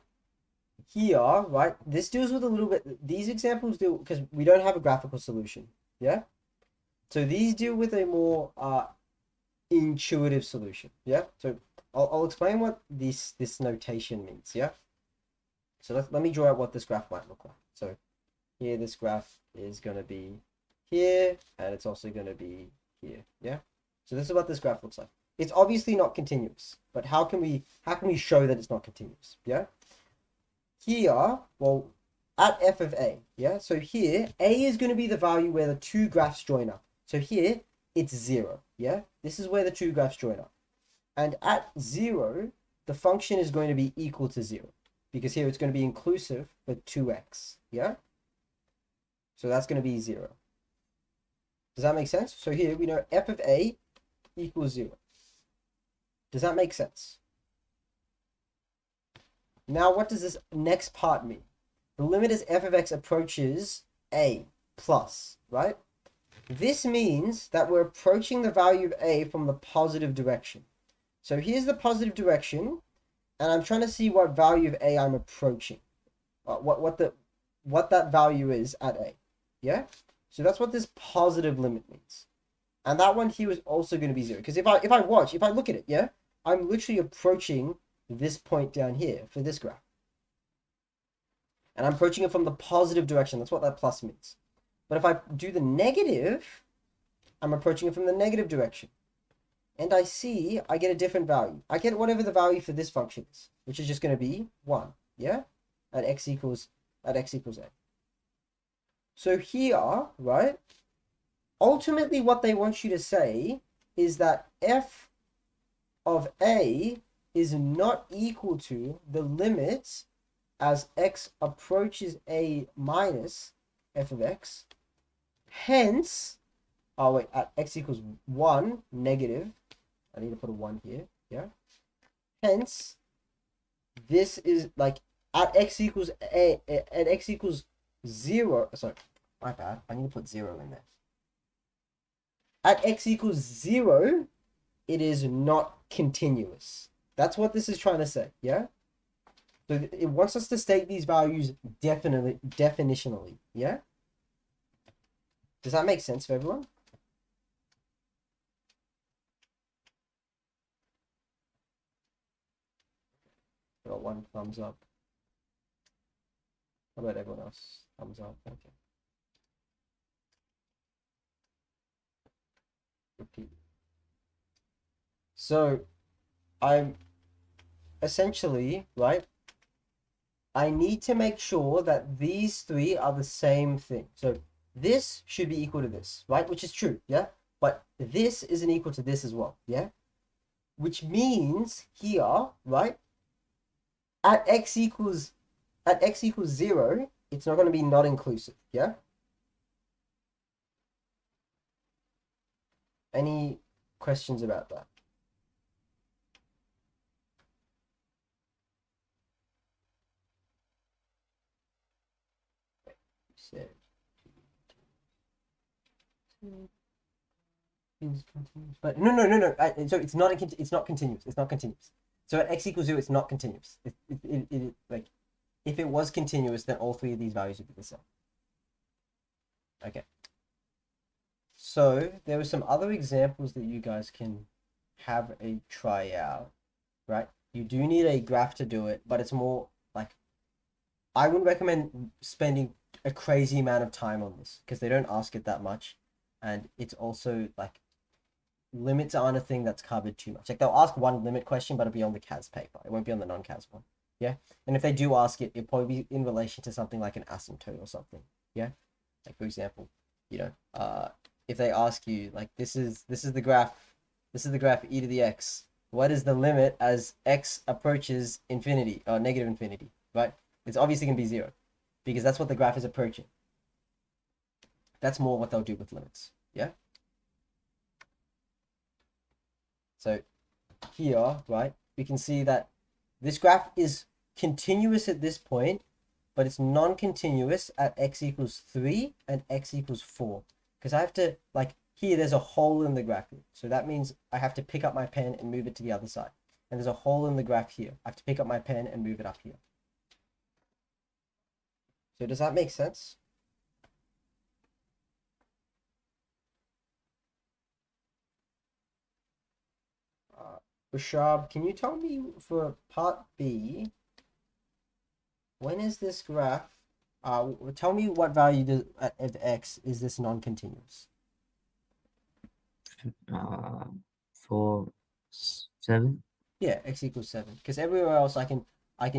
here, right, this deals with a little bit, these examples deal, because we don't have a graphical solution. Yeah? So these deal with a more intuitive solution. Yeah? So I'll explain what this notation means. Yeah? So let me draw out what this graph might look like. So here, this graph is going to be here, and it's also going to be here. Yeah? So this is what this graph looks like. It's obviously not continuous, but how can we show that it's not continuous? Yeah. Here, well, at f of a, yeah. So here, a is going to be the value where the two graphs join up. So here, it's 0. Yeah. This is where the two graphs join up, and at 0, the function is going to be equal to 0, because here it's going to be inclusive for 2x. Yeah. So that's going to be 0. Does that make sense? So here we know f of a equals 0. Does that make sense? Now, what does this next part mean? The limit as f of x approaches a plus, right? This means that we're approaching the value of a from the positive direction. So here's the positive direction, and I'm trying to see what value of a I'm approaching. What that value is at a. Yeah? So that's what this positive limit means. And that one here is also going to be 0. Because if I look at it, yeah, I'm literally approaching this point down here for this graph. And I'm approaching it from the positive direction. That's what that plus means. But if I do the negative, I'm approaching it from the negative direction. And I get a different value. I get whatever the value for this function is, which is just going to be 1, yeah? At x equals a. So here, right? Ultimately, what they want you to say is that f of a is not equal to the limit as x approaches a minus f of x. Hence, at x equals 1, negative. I need to put a 1 here, yeah? Hence, this is like at x equals 0. Sorry, my bad. I need to put 0 in there. At x equals 0, it is not continuous. That's what this is trying to say, yeah? So it wants us to state these values definitionally, yeah? Does that make sense for everyone? Got 1 thumbs up. How about everyone else? Thumbs up, okay. Repeat. So I'm essentially, right, I need to make sure that these 3 are the same thing. So this should be equal to this, right? Which is true, yeah? But this isn't equal to this as well, yeah? Which means here, right, at x equals 0, it's not going to be not inclusive, yeah? Any questions about that? But no. So it's not continuous. It's not continuous. So at x equals 0, it's not continuous. Like, if it was continuous, then all 3 of these values would be the same. Okay. So there were some other examples that you guys can have a try out, right? You do need a graph to do it, but it's more like, I wouldn't recommend spending a crazy amount of time on this because they don't ask it that much, and it's also like, limits aren't a thing that's covered too much. Like, they'll ask one limit question, but it'll be on the CAS paper. It won't be on the non-CAS one. Yeah, and if they do ask it, it'll probably be in relation to something like an asymptote or something. Yeah, like for example, if they ask you like this is the graph, e to the x. What is the limit as x approaches infinity or negative infinity? Right, it's obviously gonna be 0, because that's what the graph is approaching. That's more what they'll do with limits. Yeah. So here, right, we can see that this graph is continuous at this point, but it's non-continuous at x equals 3 and x equals 4. Because I have to, like, here there's a hole in the graph. So that means I have to pick up my pen and move it to the other side. And there's a hole in the graph here. I have to pick up my pen and move it up here. So does that make sense? Bashab, can you tell me for part B, when is this graph, tell me what value of x is this non-continuous? For 7. Yeah, x equals 7. Because everywhere else I can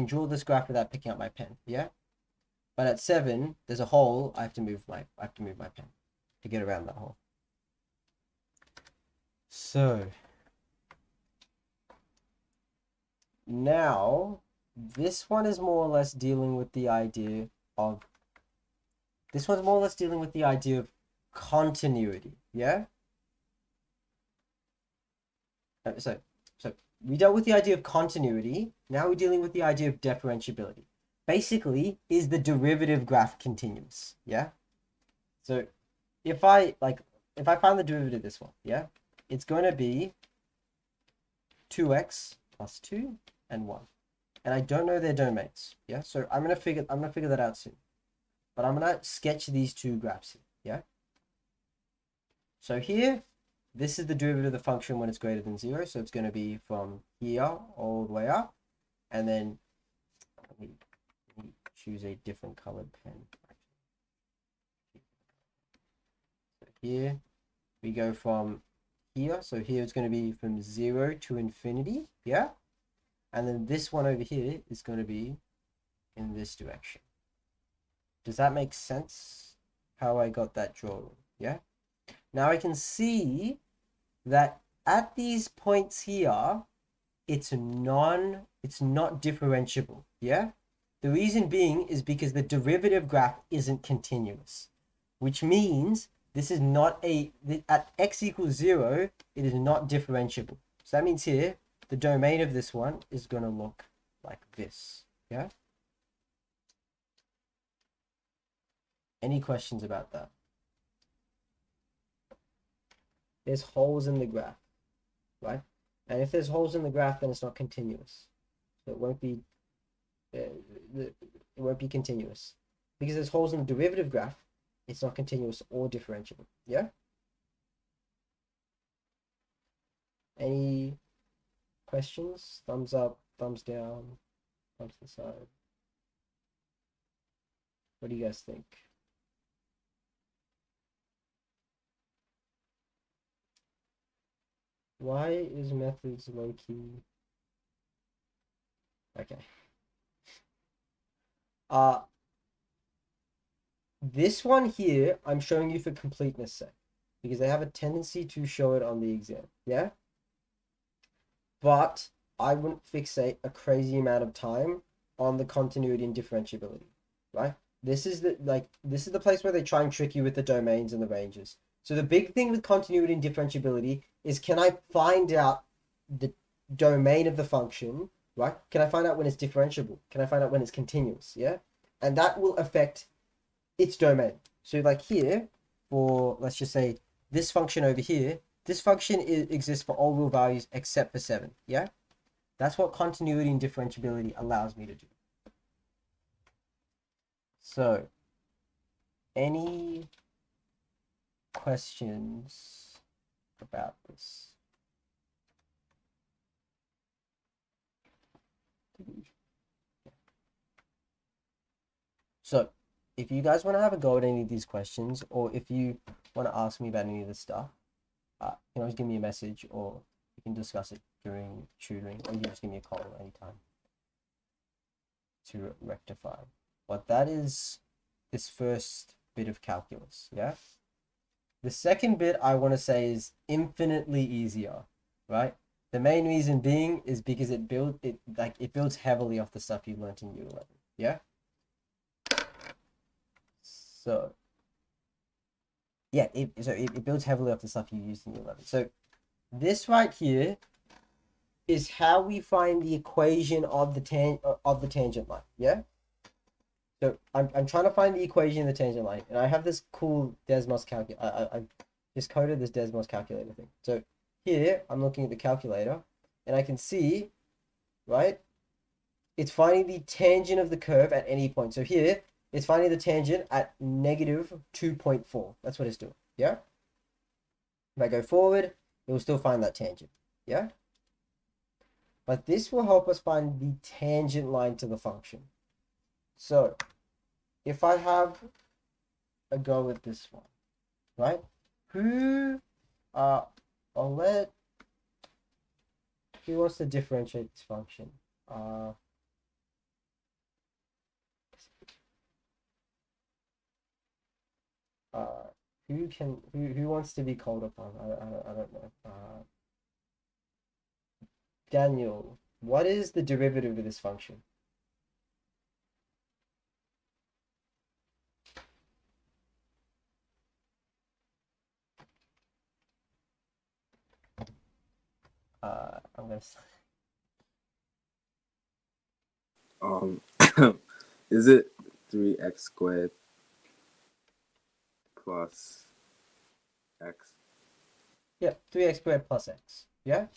draw this graph without picking up my pen. Yeah, but at 7 there's a hole. I have to move my pen to get around that hole. So now this one is more or less dealing with the idea of continuity. Yeah. So we dealt with the idea of continuity. Now we're dealing with the idea of differentiability. Basically, is the derivative graph continuous? Yeah. So if I find the derivative of this one, yeah, it's going to be 2x plus 2 and 1. And I don't know their domains. Yeah. So I'm gonna figure that out soon. But I'm gonna sketch these two graphs here. Yeah. So here, this is the derivative of the function when it's greater than 0. So it's going to be from here all the way up. And then let me choose a different colored pen. So here we go from here. So here it's going to be from 0 to infinity. Yeah. And then this one over here is going to be in this direction. Does that make sense? How I got that drawn? Yeah. Now I can see that at these points here, it's not differentiable. Yeah. The reason being is because the derivative graph isn't continuous, which means this is not at x equals 0, it is not differentiable. So that means here, the domain of this one is going to look like this. Yeah. Any questions about that? There's holes in the graph, right? And if there's holes in the graph, then it's not continuous. So it won't be continuous. Because there's holes in the derivative graph, it's not continuous or differentiable. Yeah? Any questions? Thumbs up, thumbs down, thumbs to the side. What do you guys think? Why is methods low-key? Okay. This one here, I'm showing you for completeness sake, because they have a tendency to show it on the exam. Yeah? But I wouldn't fixate a crazy amount of time on the continuity and differentiability, right? This is the place where they try and trick you with the domains and the ranges. So the big thing with continuity and differentiability is, can I find out the domain of the function, right? Can I find out when it's differentiable? Can I find out when it's continuous? Yeah? And that will affect its domain. So like here, for let's just say this function over here, this function exists for all real values except for 7. Yeah? That's what continuity and differentiability allows me to do. So, any questions about this? So, if you guys want to have a go at any of these questions, or if you want to ask me about any of this stuff, you can always give me a message, or you can discuss it during tutoring, or you can just give me a call anytime. to rectify. But that is this first bit of calculus, yeah? The second bit I want to say is infinitely easier, right? The main reason being is because it builds heavily off the stuff you learned in year 11, yeah? So yeah, it builds heavily off the stuff you used in year 11. So this right here is how we find the equation of the tangent line, yeah? So I'm trying to find the equation of the tangent line, and I have this cool Desmos calculator. I just coded this Desmos calculator thing. So here I'm looking at the calculator, and I can see, right? It's finding the tangent of the curve at any point. So here it's finding the tangent at negative 2.4. That's what it's doing. Yeah. If I go forward, it will still find that tangent. Yeah. But this will help us find the tangent line to the function. So if I have a go with this one, right? Who wants to differentiate this function? Who wants to be called upon? I don't know. Daniel, what is the derivative of this function? I'm gonna. Is it 3x squared plus x? Yeah, 3x squared plus x. Yeah.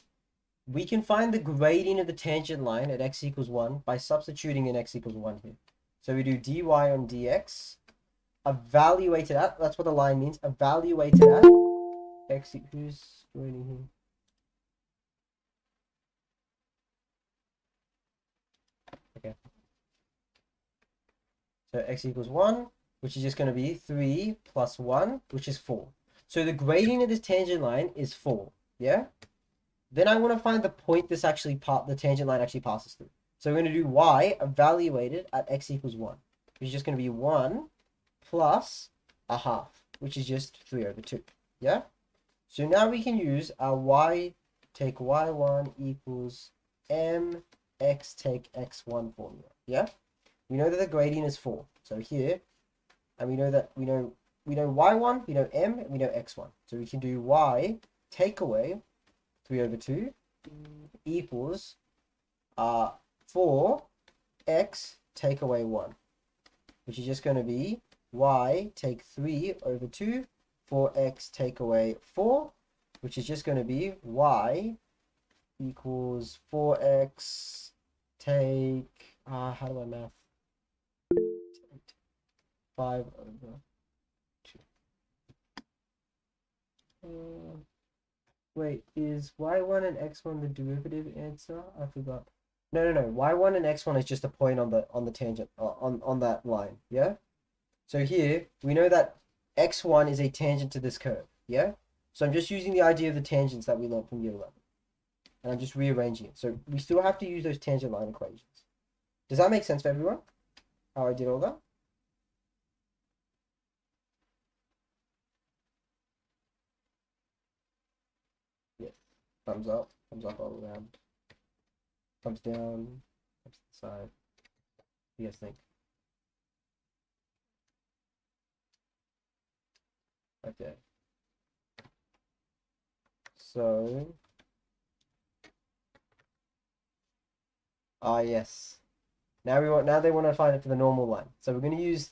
We can find the gradient of the tangent line at x equals 1 by substituting in x equals 1 here. So we do dy on dx, evaluated at, that's what the line means, evaluated at x, who's joining here? Okay. So x equals 1, which is just going to be 3 plus 1, which is 4. So the gradient of this tangent line is 4, yeah? Then I want to find the point the tangent line actually passes through. So we're going to do y evaluated at x equals 1, which is just going to be 1 plus a half, which is just 3 over 2, yeah? So now we can use our take y1 equals mx take x1 formula, yeah? We know that the gradient is 4. So here, and we know that we know y1, we know m, and we know x1. So we can do y take away 3 over 2 equals 4x take away 1, which is just going to be y take 3 over 2, 4x take away 4, which is just going to be y equals 4x take, how do I math? 5 over 2. Wait, is y1 and x1 the derivative answer? I forgot. No. Y1 and x1 is just a point on the tangent on that line. Yeah. So here we know that x1 is a tangent to this curve. Yeah. So I'm just using the idea of the tangents that we learned from year 11, and I'm just rearranging it. So we still have to use those tangent line equations. Does that make sense for everyone? How I did all that? Yes. Thumbs up all around. Thumbs down, thumbs to the side. What do you guys think? Okay. So, yes. Now they want to find it for the normal line. So we're going to use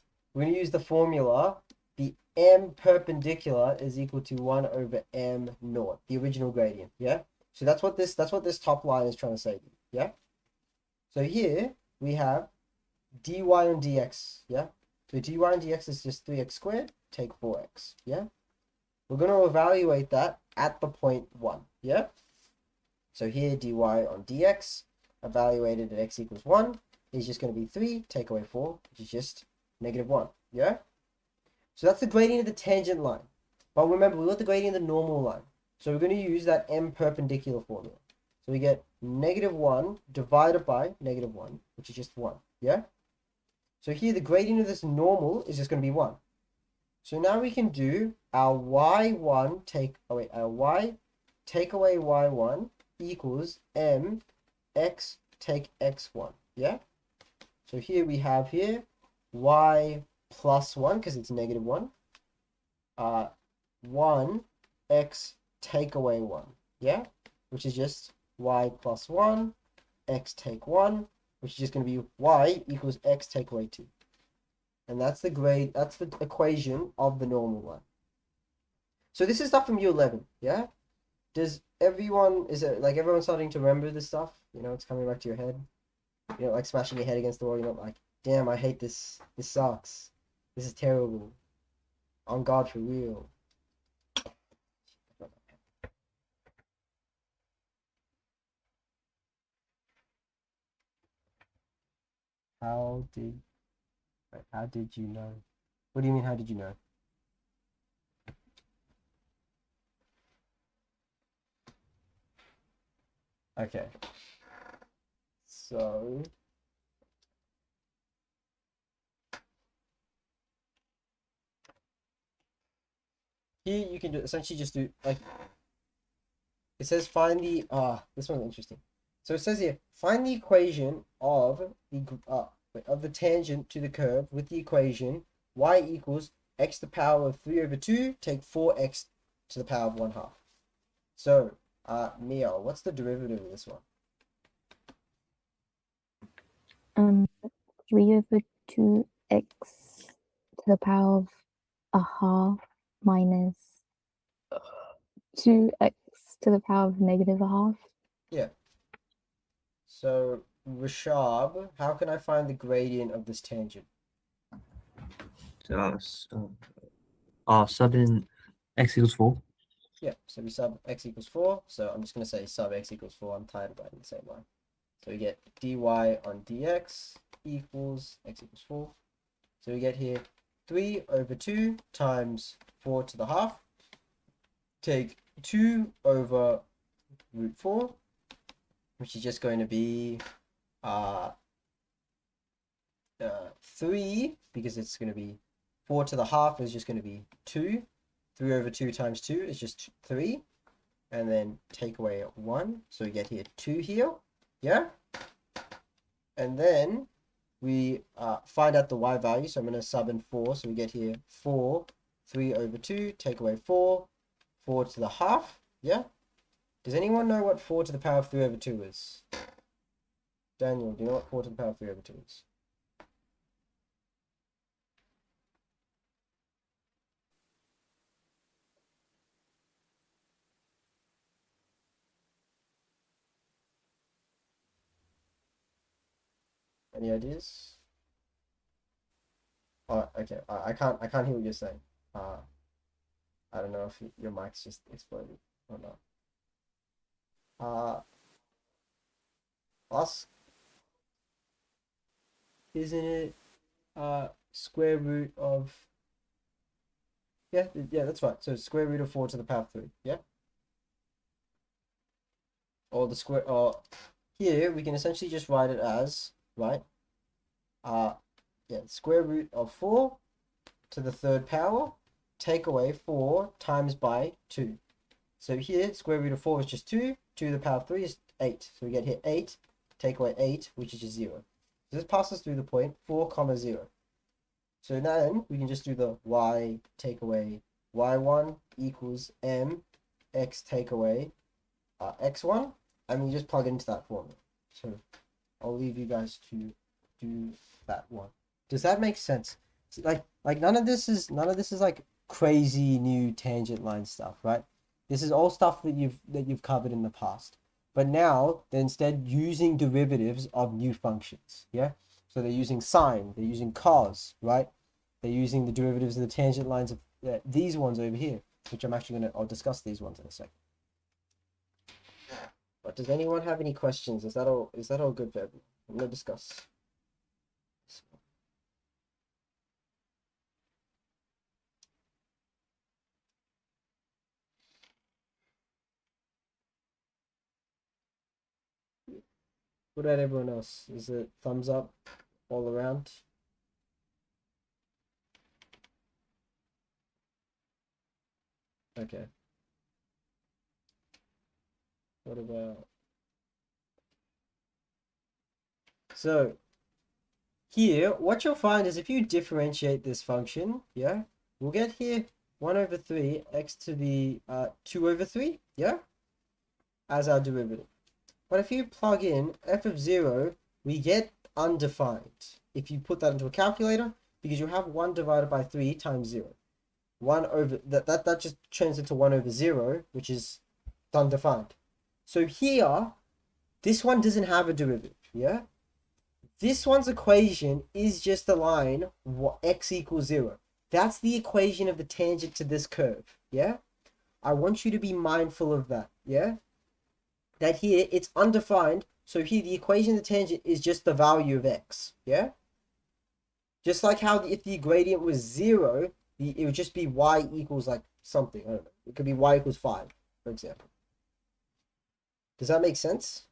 the formula. The m perpendicular is equal to 1 over m naught, the original gradient. Yeah. So that's what this top line is trying to say. Yeah. So here we have dy on dx. Yeah. So dy on dx is just 3x squared. Take 4x. Yeah. We're going to evaluate that at the point 1. Yeah. So here dy on dx evaluated at x equals 1 is just going to be 3 take away 4, which is just negative 1. Yeah. So that's the gradient of the tangent line. But remember, we want the gradient of the normal line. So we're going to use that m perpendicular formula. So we get -1 divided by -1, which is just 1. Yeah? So here the gradient of this normal is just going to be 1. So now we can do our y1 our y take away y1 equals mx take x1. Yeah? So here we have here y plus 1 because it's -1. 1 x take away 1. Yeah? Which is just y plus 1 x take 1, which is just going to be y equals x take away 2. And that's the equation of the normal one. So this is stuff from year 11, yeah? Is it like everyone starting to remember this stuff? You know, it's coming back to your head. You know, like smashing your head against the wall, you know, like, damn, I hate this. This sucks. This is terrible. On God, for real. How did you know? What do you mean, how did you know? Okay. So here you can essentially just do like it says find the this one's interesting. So it says here find the equation of the tangent to the curve with the equation y equals x to the power of 3/2 take 4x to the power of 1/2. So Mia, what's the derivative of this one? 3/2x to the power of a half minus 2x to the power of negative a half. Yeah. So Rashab, how can I find the gradient of this tangent? Sub in x equals 4. Yeah, so we sub x equals 4. So I'm just going to say sub x equals 4. I'm tired of writing the same line. So we get dy on dx equals x equals 4. So we get here 3/2 times 4 to the half. Take 2 over root 4, which is just going to be 3, because it's going to be 4 to the half is just going to be 2. 3/2 times 2 is just 3. And then take away 1. So we get here 2 here. Yeah? And then we find out the y value. So I'm going to sub in 4. So we get here 4. 3/2. Take away 4. 4 to the half. Yeah? Does anyone know what 4 to the power of 3/2 is? Daniel, do you know what 4 to the power of 3/2 is? Any ideas? Oh, okay. I can't hear what you're saying. I don't know if your mic's just exploded or not. Us, isn't it square root of, yeah, that's right. So square root of 4 to the power of 3. Yeah. Or the square, or here we can essentially just write it as, right? Yeah, square root of 4 to the third power, take away 4 times by 2. So here, square root of 4 is just 2. 2 to the power of 3 is 8. So we get here 8, take away 8, which is just 0. So this passes through the point 4, 0. So then we can just do the y take away y1 equals m x take away x1. And we just plug it into that formula. So I'll leave you guys to do that one. Does that make sense? Like none of this is like crazy new tangent line stuff, right? This is all stuff that you've covered in the past. But now they're instead using derivatives of new functions, yeah? So they're using sine, they're using cos, right? They're using the derivatives of the tangent lines of these ones over here, which I'll discuss these ones in a second. But does anyone have any questions? Is that all good for everyone? I'm gonna discuss. What about everyone else? Is it thumbs up all around? Okay. What about... So, here, what you'll find is if you differentiate this function, yeah, we'll get here 1 over 3 x to the 2 over 3, yeah, as our derivative. But if you plug in f of 0, we get undefined. If you put that into a calculator, because you have 1 divided by 3 times 0. 1 over, that just turns into 1 over 0, which is undefined. So here, this one doesn't have a derivative, yeah? This one's equation is just the line x equals 0. That's the equation of the tangent to this curve, yeah? I want you to be mindful of that, yeah? That here, it's undefined, so here the equation of the tangent is just the value of x, yeah? Just like how if the gradient was 0, it would just be y equals like something, I don't know. It could be y equals 5, for example. Does that make sense?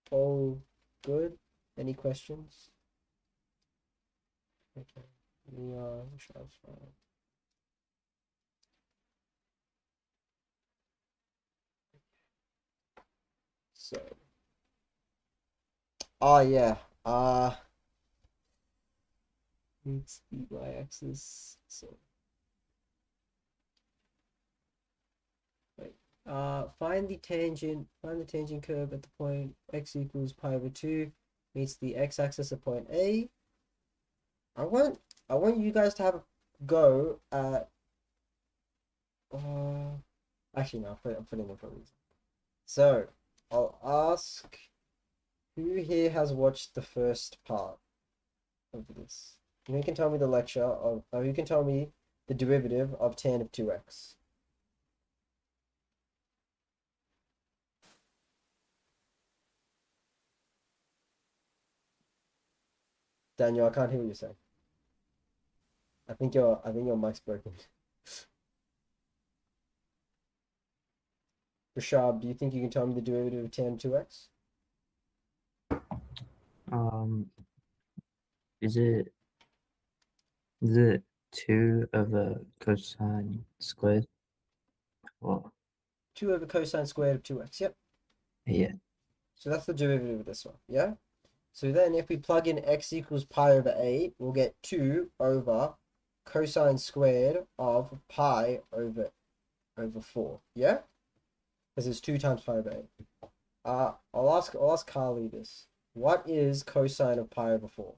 All good? Any questions? Okay. So, oh yeah, it's the y-axis. So, wait, find the tangent curve at the point x equals pi over 2 meets the x-axis at point A. I want you guys to have a go at. Actually, no, I'm putting it for a reason. So, I'll ask who here has watched the first part of this. Who can tell me the lecture of, or who can tell me the derivative of tan of 2x? Daniel, I can't hear what you're saying. I think your mic's broken. Rashab, do you think you can tell me the derivative of tan of 2x? Is it 2 over cosine squared? Well, 2 over cosine squared of 2x, yep. yeah. So that's the derivative of this one, yeah? So then if we plug in x equals pi over 8, we'll get 2 over cosine squared of pi over 4, yeah? Because it's 2 times pi over 8. I'll ask Carly this. What is cosine of pi over 4?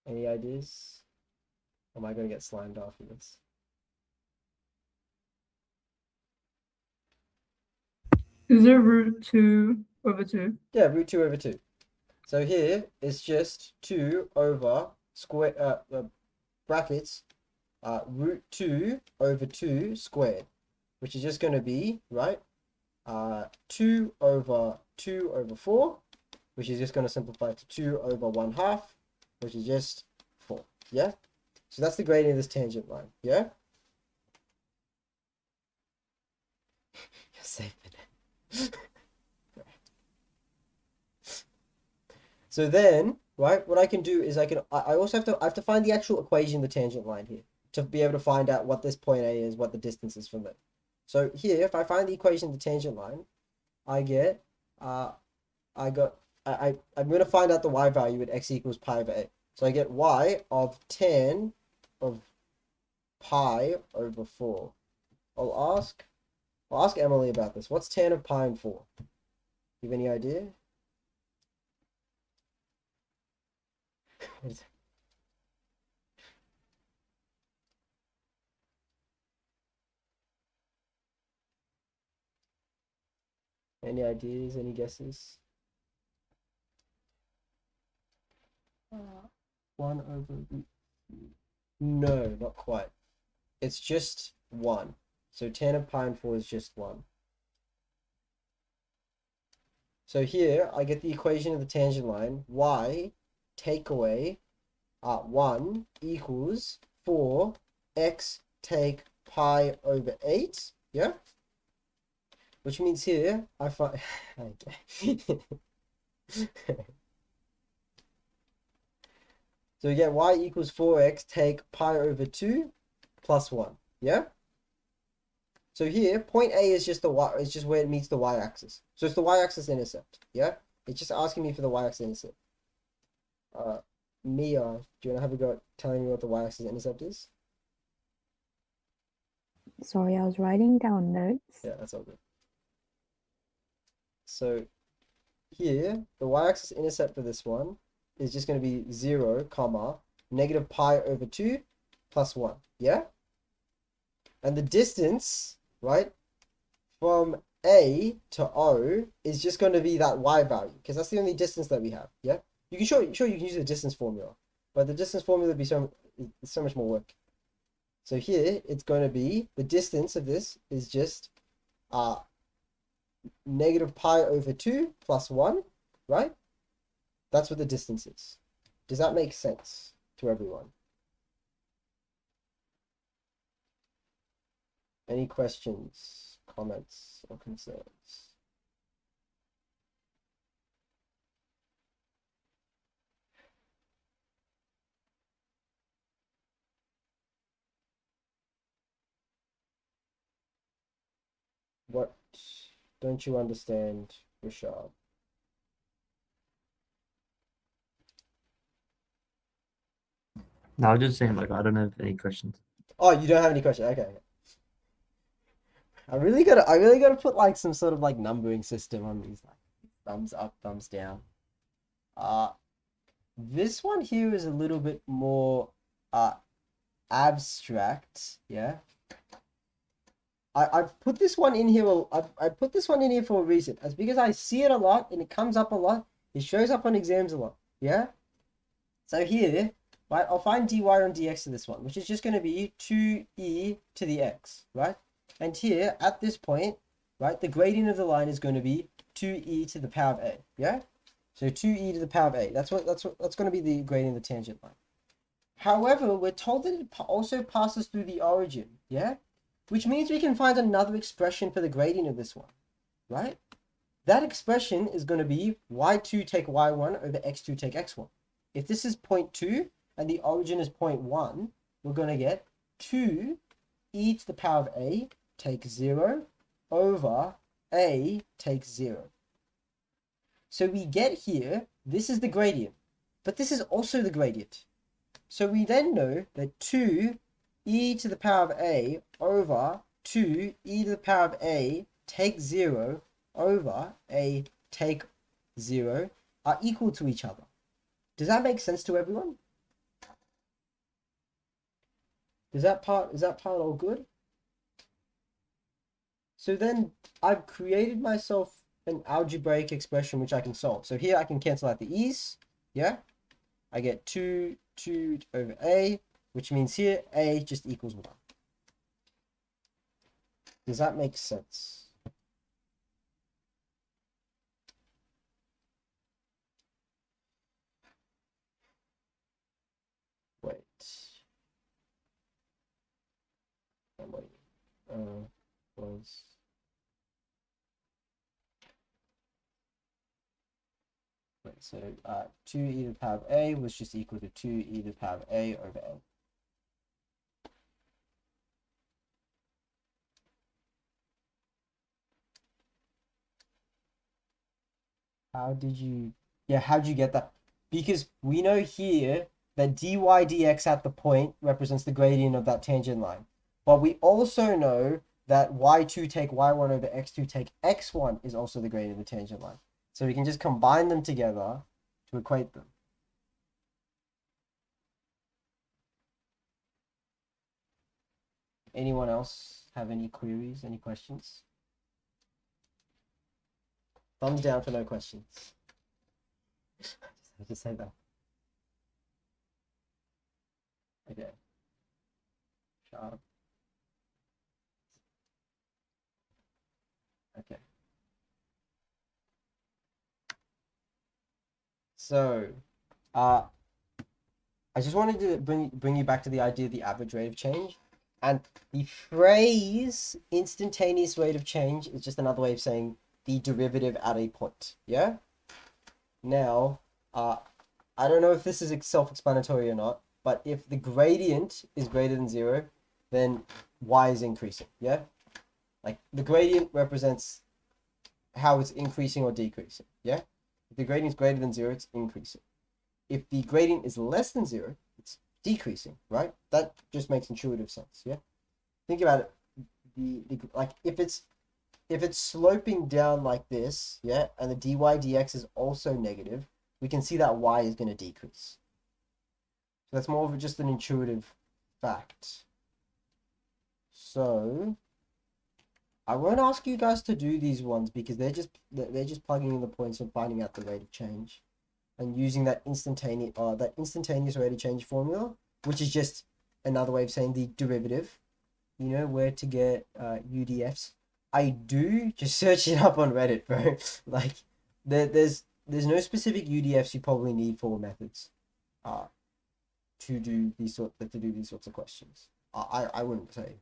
Any ideas? Am I going to get slimed after this? Is it root 2 over 2? Yeah, root 2 over 2. So here it's just 2 over square brackets root 2 over 2 squared, which is just going to be, right, 2 over 4, which is just going to simplify to 2 over 1/2, which is just 4, yeah? So that's the gradient of this tangent line, yeah? You're safe in it. So then, right, what I can do is I also have to find the actual equation of the tangent line here to be able to find out what this point A is, what the distance is from it. So here, if I find the equation of the tangent line, I get, I'm going to find out the y value at x equals pi over 8. So I get y of tan of pi over 4. I'll ask Emily about this. What's tan of pi and 4? You have any idea? What is it? Any ideas? Any guesses? 1 over root. No, not quite. It's just 1. So tan of pi and 4 is just 1. So here I get the equation of the tangent line. Y take away 1 equals 4x take pi over 8. Yeah? Which means here I find... So we get y equals 4x take pi over 2 plus 1. Yeah? So here, point A is just the y, it's just where it meets the y-axis. So it's the y-axis intercept. Yeah? It's just asking me for the y-axis intercept. Mia, do you want to have a go at telling me what the y-axis intercept is? Sorry, I was writing down notes. Yeah, that's all good. So here, the y-axis intercept for this one is just going to be 0, comma, negative pi over 2 plus 1. Yeah? And the distance, right, from A to O is just going to be that y value, because that's the only distance that we have. Yeah? You can sure you can use the distance formula, but the distance formula would be so much more work. So here, it's going to be, the distance of this is just negative pi over 2 plus 1, right? That's what the distance is. Does that make sense to everyone? Any questions, comments, or concerns? What don't you understand, Rashad? No, I was just saying, like, I don't have any questions. Oh, you don't have any questions? Okay. I really gotta put like some sort of like numbering system on these, like thumbs up, thumbs down. This one here is a little bit more abstract, yeah. I've put this one in here. I put this one in here for a reason. It's because I see it a lot and it comes up a lot. It shows up on exams a lot. Yeah. So here, right, I'll find dy on dx to this one, which is just going to be 2e to the x, right? And here at this point, right, the gradient of the line is going to be 2e to the power of a. Yeah. So 2e to the power of a. That's going to be the gradient of the tangent line. However, we're told that it also passes through the origin. Yeah. Which means we can find another expression for the gradient of this one, right? That expression is going to be y2 take y1 over x2 take x1. If this is 0.2 and the origin is 0.1, we're going to get 2e to the power of a take 0 over a take 0. So we get here, this is the gradient, but this is also the gradient. So we then know that 2e to the power of a over 2e to the power of a take 0 over a take 0 are equal to each other. Does that make sense to everyone? Is that part all good? So then I've created myself an algebraic expression which I can solve. So here I can cancel out the e's, yeah? I get 2 over a, which means here a just equals 1. Does that make sense? Wait. I'm waiting. Was... Wait, so 2e to the power of a was just equal to 2e to the power of a over a. How did you get that? Because we know here that dy dx at the point represents the gradient of that tangent line. But we also know that y2 take y1 over x2 take x1 is also the gradient of the tangent line. So we can just combine them together to equate them. Anyone else have any queries, any questions? Thumbs down for no questions. I just said that. Okay. Sharp. Okay. So, I just wanted to bring you back to the idea of the average rate of change, and the phrase instantaneous rate of change is just another way of saying the derivative at a point. Yeah. Now, I don't know if this is self-explanatory or not, but if the gradient is greater than 0, then y is increasing. Yeah. Like the gradient represents how it's increasing or decreasing. Yeah. If the gradient is greater than 0, it's increasing. If the gradient is less than 0, it's decreasing, right? That just makes intuitive sense. Yeah. Think about it. Like if it's sloping down like this, yeah, and the dy dx is also negative, we can see that y is going to decrease. So that's more of just an intuitive fact. So I won't ask you guys to do these ones because they're just plugging in the points and finding out the rate of change and using that instantaneous rate of change formula, which is just another way of saying the derivative. You know where to get UDFs. I do just search it up on Reddit, bro. Like there's no specific UDFs you probably need for methods to do these sorts of questions. I wouldn't say.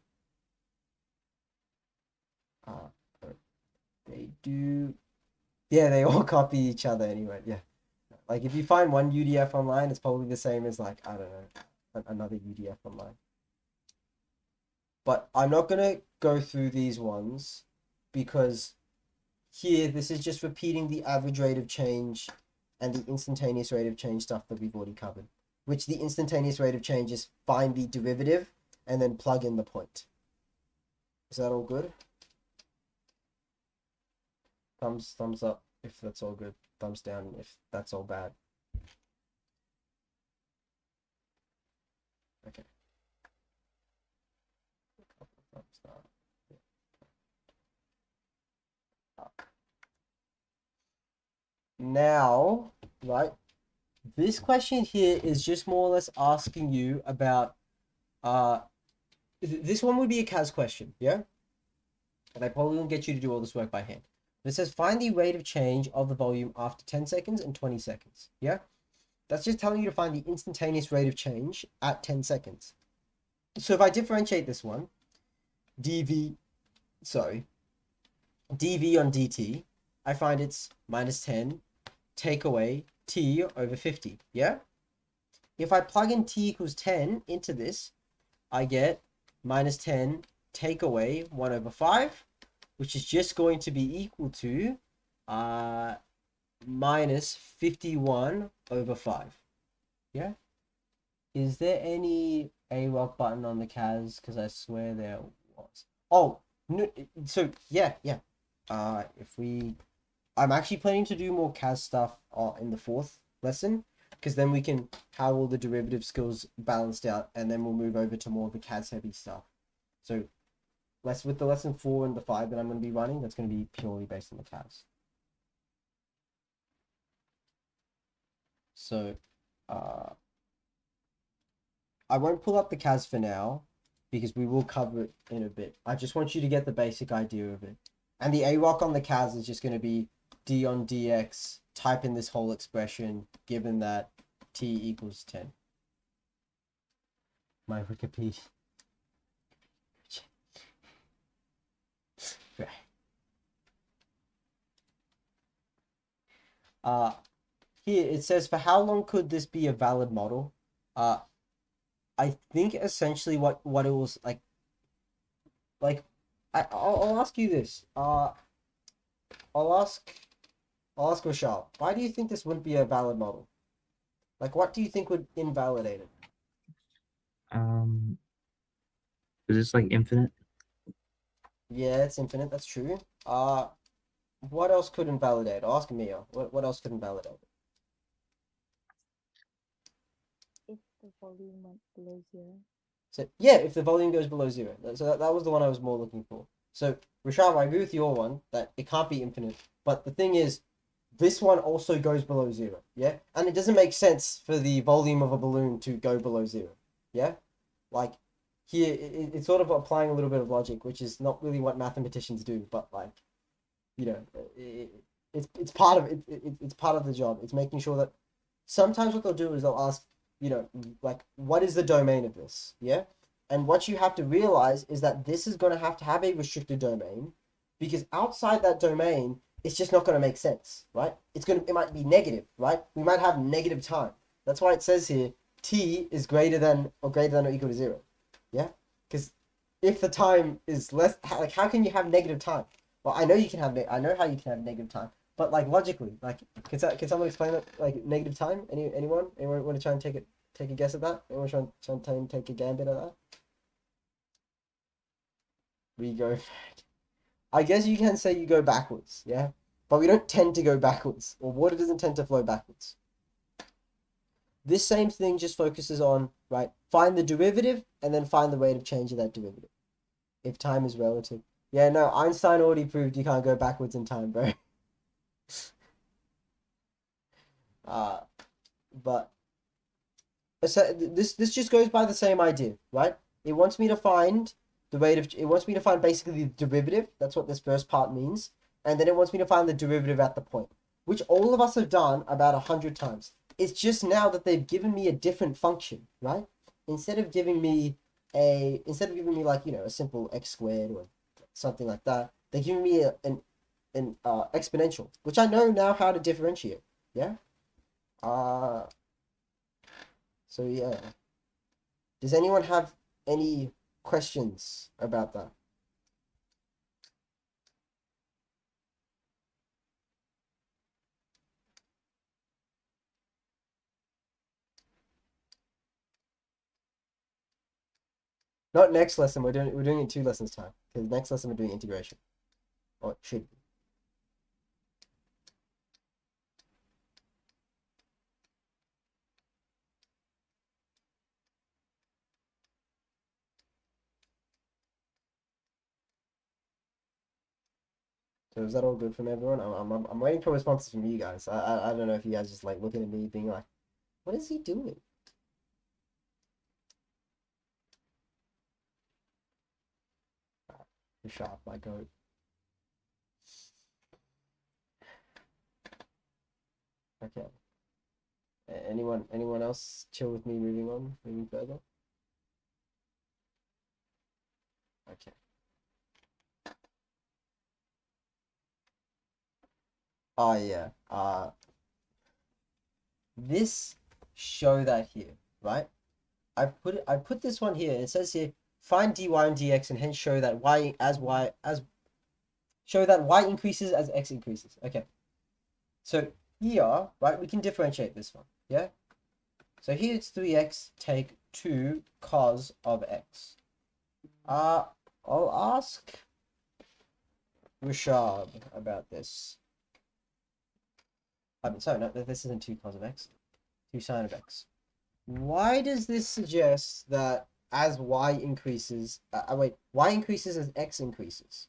They do. Yeah, they all copy each other anyway. Yeah. Like if you find one UDF online, it's probably the same as like, I don't know, another UDF online. But I'm not going to go through these ones because here, this is just repeating the average rate of change and the instantaneous rate of change stuff that we've already covered, which the instantaneous rate of change is find the derivative and then plug in the point. Is that all good? Thumbs up if that's all good. Thumbs down if that's all bad. Okay. Now, right, this question here is just more or less asking you about, this one would be a CAS question, yeah? And I probably won't get you to do all this work by hand. But it says, find the rate of change of the volume after 10 seconds and 20 seconds, yeah? That's just telling you to find the instantaneous rate of change at 10 seconds. So if I differentiate this one, dv on dt, I find it's minus 10, take away t over 50, yeah? If I plug in t equals 10 into this, I get minus 10 take away 1 over 5, which is just going to be equal to minus 51 over 5, yeah? Is there any AWOC button on the CAS? Because I swear there was. Oh, no, so yeah. I'm actually planning to do more CAS stuff in the 4th lesson, because then we can have all the derivative skills balanced out, and then we'll move over to more of the CAS heavy stuff. So with the lesson 4 and the 5 that I'm going to be running, that's going to be purely based on the CAS. So I won't pull up the CAS for now, because we will cover it in a bit. I just want you to get the basic idea of it. And the AWOC on the CAS is just going to be d on dx, type in this whole expression, given that t equals 10. My Wikipedia. Right. Here it says, for how long could this be a valid model? I think essentially what it was like I'll ask you this. I'll ask Rashad, why do you think this wouldn't be a valid model? Like, what do you think would invalidate it? Is this like infinite? Yeah, it's infinite, that's true. What else could invalidate? I'll ask Mia. What else could invalidate it? If the volume went below 0. So yeah, if the volume goes below 0. So that was the one I was more looking for. So Rashad, I agree with your one that it can't be infinite. But the thing is, this one also goes below 0. Yeah, and it doesn't make sense for the volume of a balloon to go below 0. Yeah, like here it's sort of applying a little bit of logic, which is not really what mathematicians do, but like, you know, it's part of it. It's part of the job. It's making sure that sometimes what they'll do is they'll ask, like, what is the domain of this? Yeah. And what you have to realize is that this is going to have a restricted domain, because outside that domain, it's just not going to make sense, right? It might be negative, right? We might have negative time. That's why it says here, t is greater than or equal to 0. Yeah? Because if the time is less, like, how can you have negative time? Well, I know how you can have negative time, but like logically, like, can someone explain that, like, negative time? Anyone want to try and take a guess at that? Anyone try and take a gambit at that? We go. I guess you can say you go backwards, yeah, but we don't tend to go backwards, or water doesn't tend to flow backwards. This same thing just focuses on, right, find the derivative and then find the rate of change of that derivative if time is relative. Yeah, no, Einstein already proved you can't go backwards in time, bro. But so this just goes by the same idea, right? It wants me to find basically the derivative. That's what this first part means. And then it wants me to find the derivative at the point, which all of us have done about 100 times. It's just now that they've given me a different function, right? Instead of giving me like, a simple x squared or something like that, they're giving me an exponential, which I know now how to differentiate. Yeah. So yeah. Does anyone have any questions about that? Not next lesson. We're doing it in 2 lessons time. Because next lesson we're doing integration, or it should be. So is that all good from everyone? I'm waiting for responses from you guys. I don't know if you guys just like looking at me being like, what is he doing? Sharp, my goat. Okay. Anyone else chill with me moving further? Okay. Oh yeah. This show that here, right? I put this one here. It says here, find dy and dx, and hence show that y increases as x increases. Okay. So here, right, we can differentiate this one. Yeah. So here it's 3x take 2 cos of x. I'll ask Rashad about this. Sorry, no, this isn't 2 cos of x. 2 sine of x. Why does this suggest that as y increases, y increases as x increases?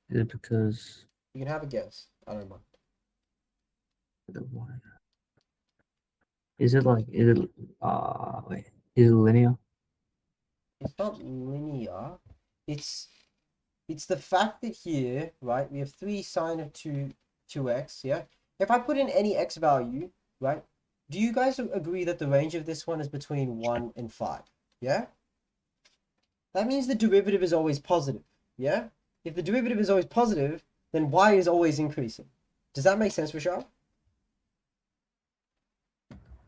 Is it because You can have a guess. I don't mind. the one? Is it wait, is it linear? It's not linear. It's the fact that here, right, we have 3 sine of 2x, yeah? If I put in any x value, right, do you guys agree that the range of this one is between 1 and 5, yeah? That means the derivative is always positive, yeah? If the derivative is always positive, then y is always increasing. Does that make sense, Rashad?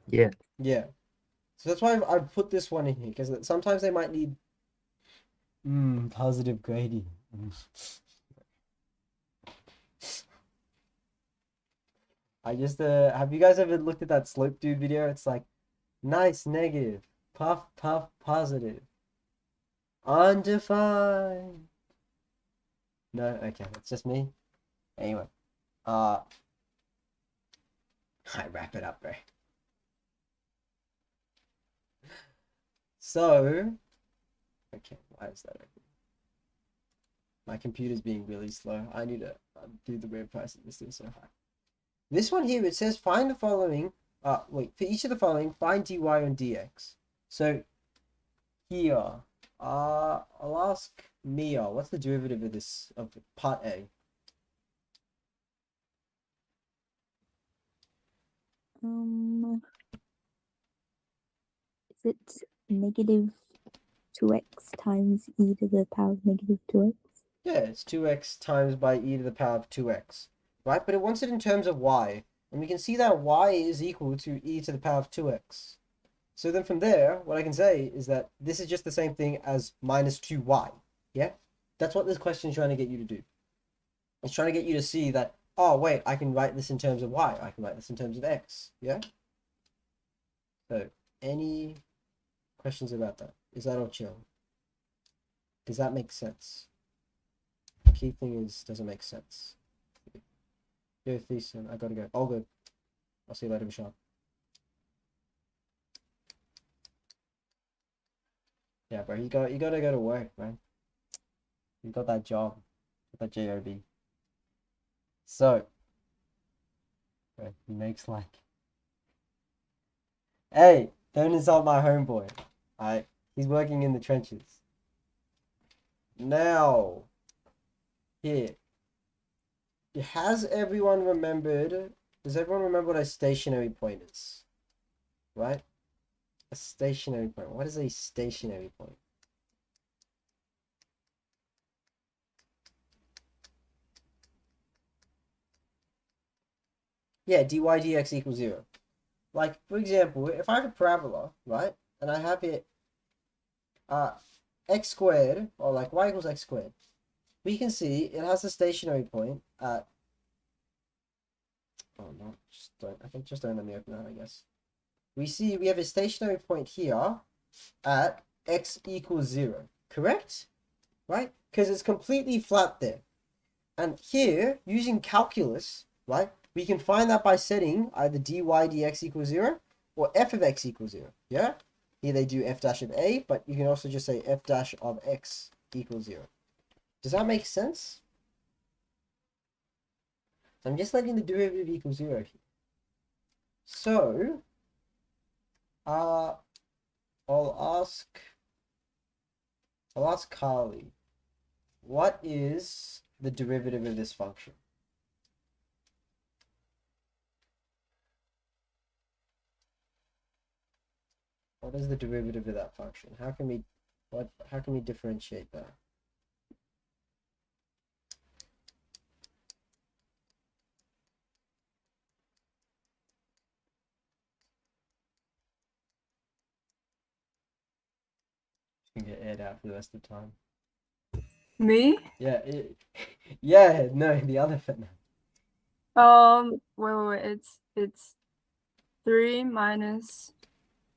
Yeah. Yeah. So that's why I put this one in here, because sometimes they might need positive gradient. I just have you guys ever looked at that slope dude video? It's like nice negative, puff puff positive, undefined. No, okay, it's just me. Anyway, I wrap it up, bro. So, okay, why is that open? My computer's being really slow. I need to do the weird price of this thing so high. This one here, it says find the following. For each of the following, find dy and dx. So here, I'll ask Mia, what's the derivative of this, of part A? Is it negative 2x times e to the power of negative 2x? Yeah, it's 2x times by e to the power of 2x, right? But it wants it in terms of y. And we can see that y is equal to e to the power of 2x. So then from there, what I can say is that this is just the same thing as minus 2y. Yeah? That's what this question is trying to get you to do. It's trying to get you to see that, oh, wait, I can write this in terms of y. I can write this in terms of x. Yeah? So, any questions about that? Is that all chill? Does that make sense? The key thing is, does it make sense? Yo, Thiessen, I gotta go. All good. I'll see you later, Bishop. Yeah, bro, you gotta go to work, man. You got that job. Got that job. So, bro, he makes like, hey, don't insult my homeboy. Alright, he's working in the trenches. Now, here. Has everyone remembered? Does everyone remember what a stationary point is? Right? A stationary point. What is a stationary point? Yeah, dy dx equals 0. Like, for example, if I have a parabola, right? And I have it x squared, or like y equals x squared. We can see it has a stationary point at... Oh, no, just don't let me open that, I guess. We see we have a stationary point here at x equals 0. Correct? Right? Because it's completely flat there. And here, using calculus, right, we can find that by setting either dy dx equals 0 or f of x equals 0. Yeah? Here they do f dash of a, but you can also just say f dash of x equals 0. Does that make sense? I'm just letting the derivative equal 0 here. So, I'll ask Carly, what is the derivative of this function? What is the derivative of that function? How can we differentiate that? Can get aired out for the rest of the time. Me? Yeah, yeah, no, the other thing. Wait. It's 3 minus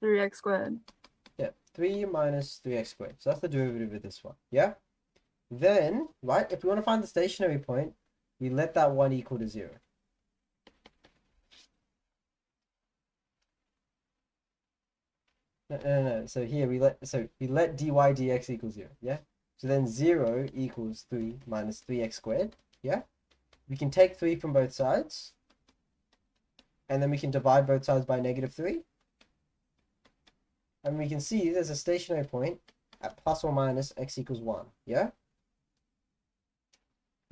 3x squared. Yeah, 3 minus 3x squared. So that's the derivative of this one. Yeah? Then, right, if we want to find the stationary point, we let that one equal to 0. No. So here we let dy dx equal 0. Yeah? So then 0 equals 3 minus 3x squared. Yeah? We can take 3 from both sides. And then we can divide both sides by negative 3. And we can see there's a stationary point at plus or minus x equals 1. Yeah?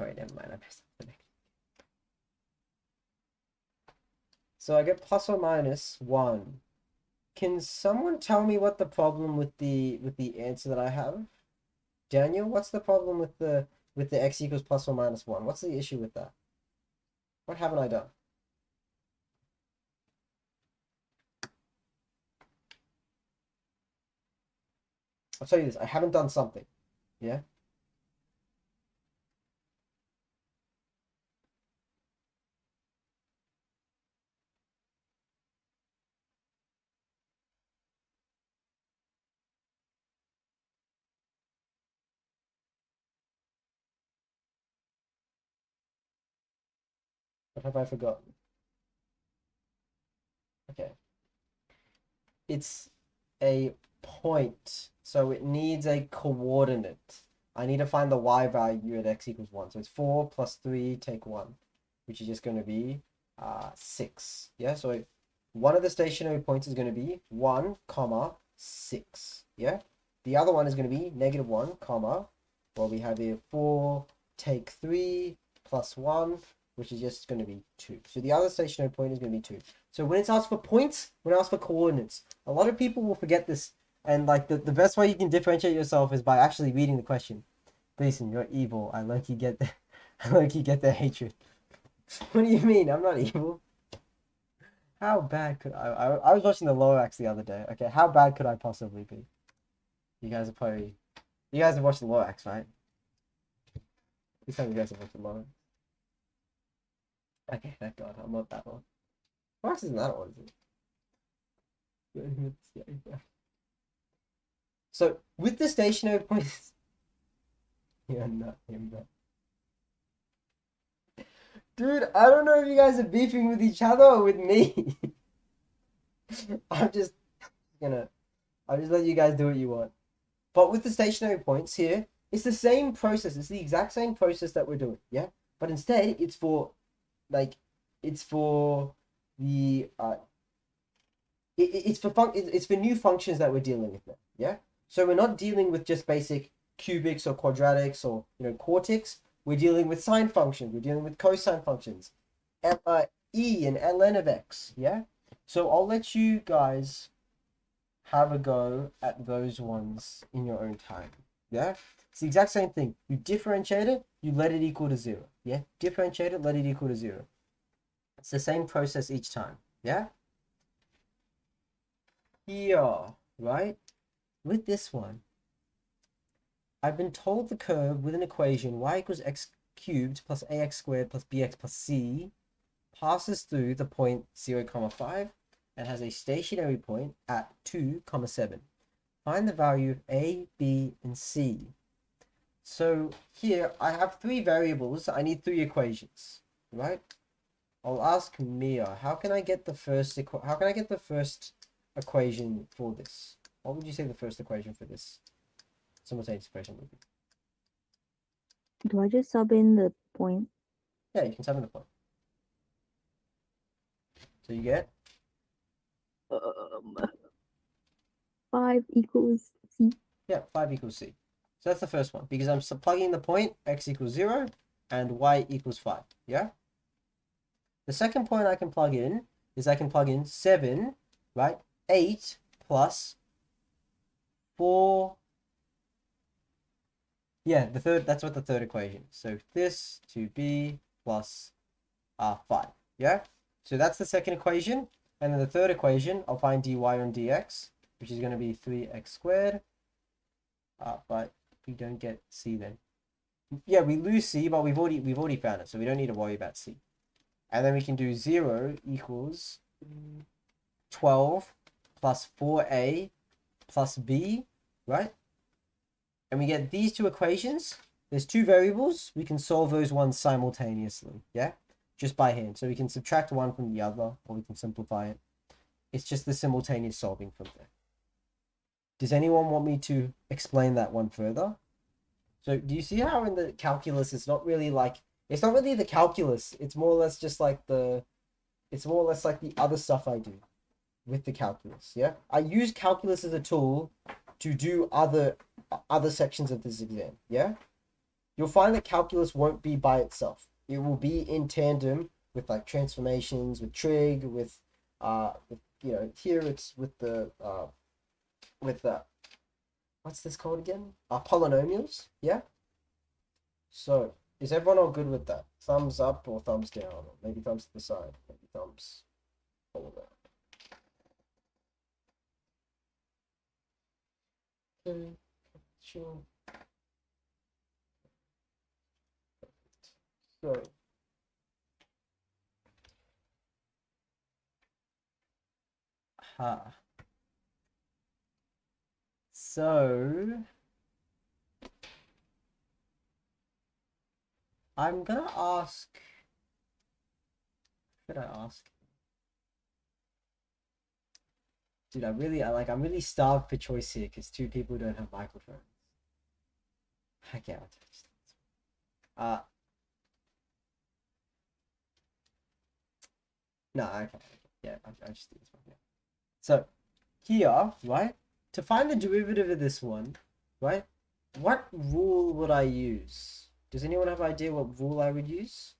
Alright, never mind. I messed up the negative. So I get plus or minus 1. Can someone tell me what the problem with the answer that I have? Daniel, what's the problem with the x equals plus or minus 1? What's the issue with that? What haven't I done? I'll tell you this, I haven't done something. Yeah? What have I forgotten? Okay. It's a point, so it needs a coordinate. I need to find the y value at x equals 1. So it's 4 plus 3, take 1, which is just going to be 6. Yeah, so one of the stationary points is going to be 1, comma 6. Yeah, The other one is going to be -1, comma, well, we have here 4 take 3 plus 1, which is just going to be 2. So the other stationary point is going to be 2. So when it's asked for points, when it's asked for coordinates, a lot of people will forget this. And like the best way you can differentiate yourself is by actually reading the question. Gleason, you're evil. I like you get the, I like you get the hatred. What do you mean? I'm not evil. How bad could I was watching the Lorax the other day. Okay, how bad could I possibly be? You guys have watched the Lorax, right? Please tell me you guys have watched the Lorax. Okay, thank God, I'm not that one. Lorax isn't that one, is it? So with the stationary points, you're not him, bro. Dude, I don't know if you guys are beefing with each other or with me. I'm just I'll just let you guys do what you want. But with the stationary points here, it's the same process. It's the exact same process that we're doing, yeah? But instead, it's for the it's for new functions that we're dealing with now, yeah? So we're not dealing with just basic cubics or quadratics or quartics. We're dealing with sine functions. We're dealing with cosine functions, e and ln of x, yeah? So I'll let you guys have a go at those ones in your own time, yeah? It's the exact same thing. You differentiate it, you let it equal to 0, yeah? Differentiate it, let it equal to 0. It's the same process each time, yeah? Here, right? With this one, I've been told the curve with an equation y equals x cubed plus ax squared plus bx plus c passes through the point 0, 5 and has a stationary point at 2, 7. Find the value of a, b, and c. So here I have 3 variables. I need 3 equations, right? I'll ask Mia, how can I get the first equation for this? What would you say the first equation for this simultaneous equation would be? Do I just sub in the point? Yeah, you can sum in the point. So you get 5 equals c. yeah, 5 equals c. So that's the first one because I'm plugging in the point x equals 0 and y equals 5. Yeah. The second point I can plug in is I can plug in 7, right? 8 plus 4. Yeah, that's what the third equation is. So this to b plus 5. Yeah? So that's the second equation. And then the third equation, I'll find dy on dx, which is going to be 3x squared. But we don't get c then. Yeah, we lose c, but we've already found it, so we don't need to worry about c. And then we can do 0 equals 12 plus 4a plus b, right? And we get these 2 equations. There's 2 variables. We can solve those ones simultaneously, yeah? Just by hand. So we can subtract one from the other, or we can simplify it. It's just the simultaneous solving from there. Does anyone want me to explain that one further? So do you see how in the calculus it's not really the calculus. It's more or less just like the other stuff I do with the calculus, yeah? I use calculus as a tool to do other sections of this exam, yeah? You'll find that calculus won't be by itself. It will be in tandem with like transformations, with trig, with here it's with the what's this called again? Polynomials, yeah? So, is everyone all good with that? Thumbs up or thumbs down? Or maybe thumbs to the side, maybe thumbs all around. Okay, sure. So, so I'm gonna ask. Should I ask? Dude, I'm really starved for choice here because 2 people don't have microphones. Okay, I'll text. No, okay. Yeah, I'll just do this one. Yeah. So here, right? to find the derivative of this one, right? What rule would I use? Does anyone have an idea what rule I would use?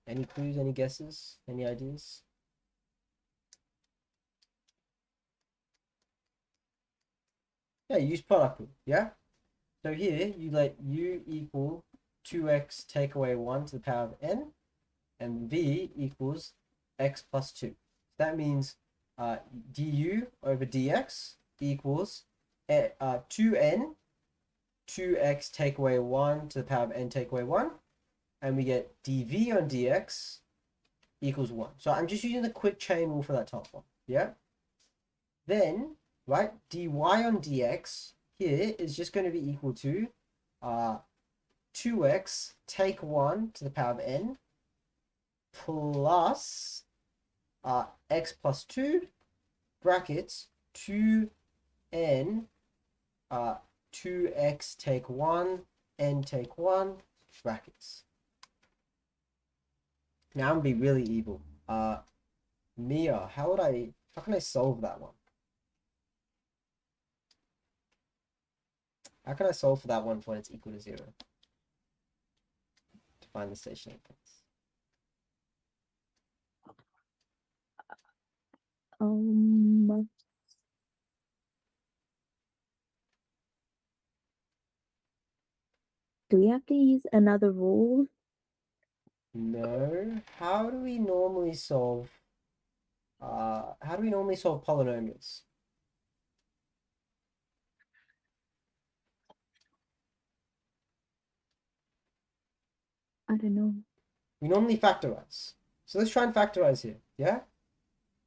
Any clues, any guesses, any ideas? Yeah, use product rule, yeah? So here, you let u equal 2x take away 1 to the power of n, and v equals x plus 2. That means du over dx equals 2n, 2x take away 1 to the power of n take away 1, and we get dv on dx equals 1. So I'm just using the quick chain rule for that top one, yeah? Then, right, dy on dx here is just going to be equal to 2x take 1 to the power of n plus x plus 2 brackets 2n 2x take 1 n take 1 brackets. Now I'm gonna be really evil. Mia, how can I solve that one? How can I solve for that one when it's equal to 0? To find the stationary points. Do we have to use another rule? No. How do we normally solve polynomials? I don't know. We normally factorize. So let's try and factorize here, yeah?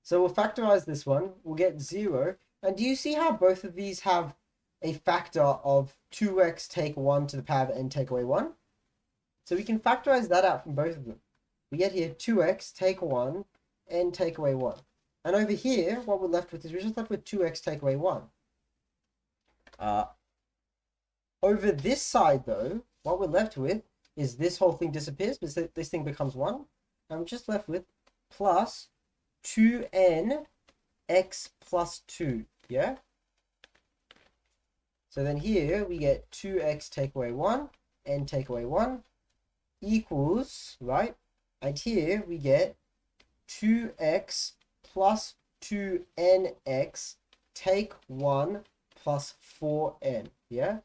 So we'll factorize this one, we'll get 0. And do you see how both of these have a factor of 2x take 1 to the power of n take away 1? So we can factorize that out from both of them. We get here 2x take 1, n take away 1. And over here, what we're left with is we're just left with 2x take away 1. Over this side, though, what we're left with is this whole thing disappears, because this thing becomes 1. And we're just left with plus 2n x plus 2, yeah? So then here we get 2x take away 1, n take away 1, equals, right? And here we get 2x plus 2nx take 1 plus 4n, yeah?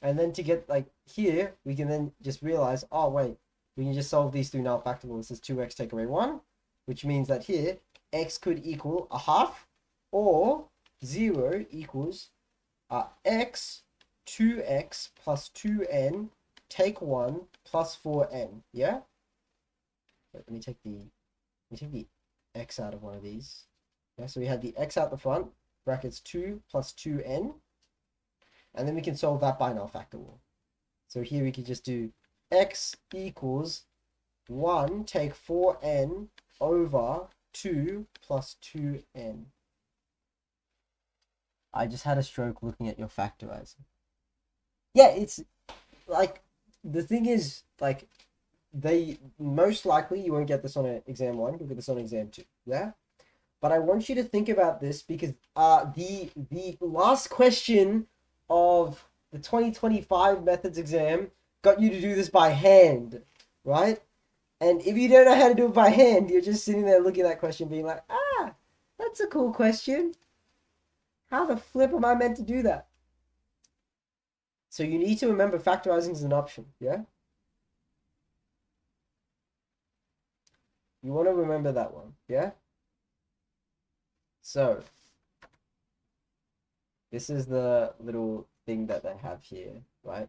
And then to get, like, here, we can then just realize, oh, wait, we can just solve these through null factorable. This is 2x take away 1, which means that here, x could equal a half, or 0 equals x, 2x plus 2n, take 1 plus 4n, yeah? Let me take the x out of one of these. Yeah, so we had the x out the front, brackets 2 plus 2n, and then we can solve that by null factorable. So here we could just do x equals 1 take 4n over 2 plus 2n. I just had a stroke looking at your factorizing. Yeah, it's like, the thing is, like, they most likely you won't get this on exam 1, you'll get this on exam 2, yeah? But I want you to think about this because the last question of the 2025 methods exam got you to do this by hand, right? And if you don't know how to do it by hand, you're just sitting there looking at that question being like, that's a cool question. How the flip am I meant to do that? So you need to remember factorizing is an option, yeah? You want to remember that one, yeah? So, this is the little thing that they have here, right?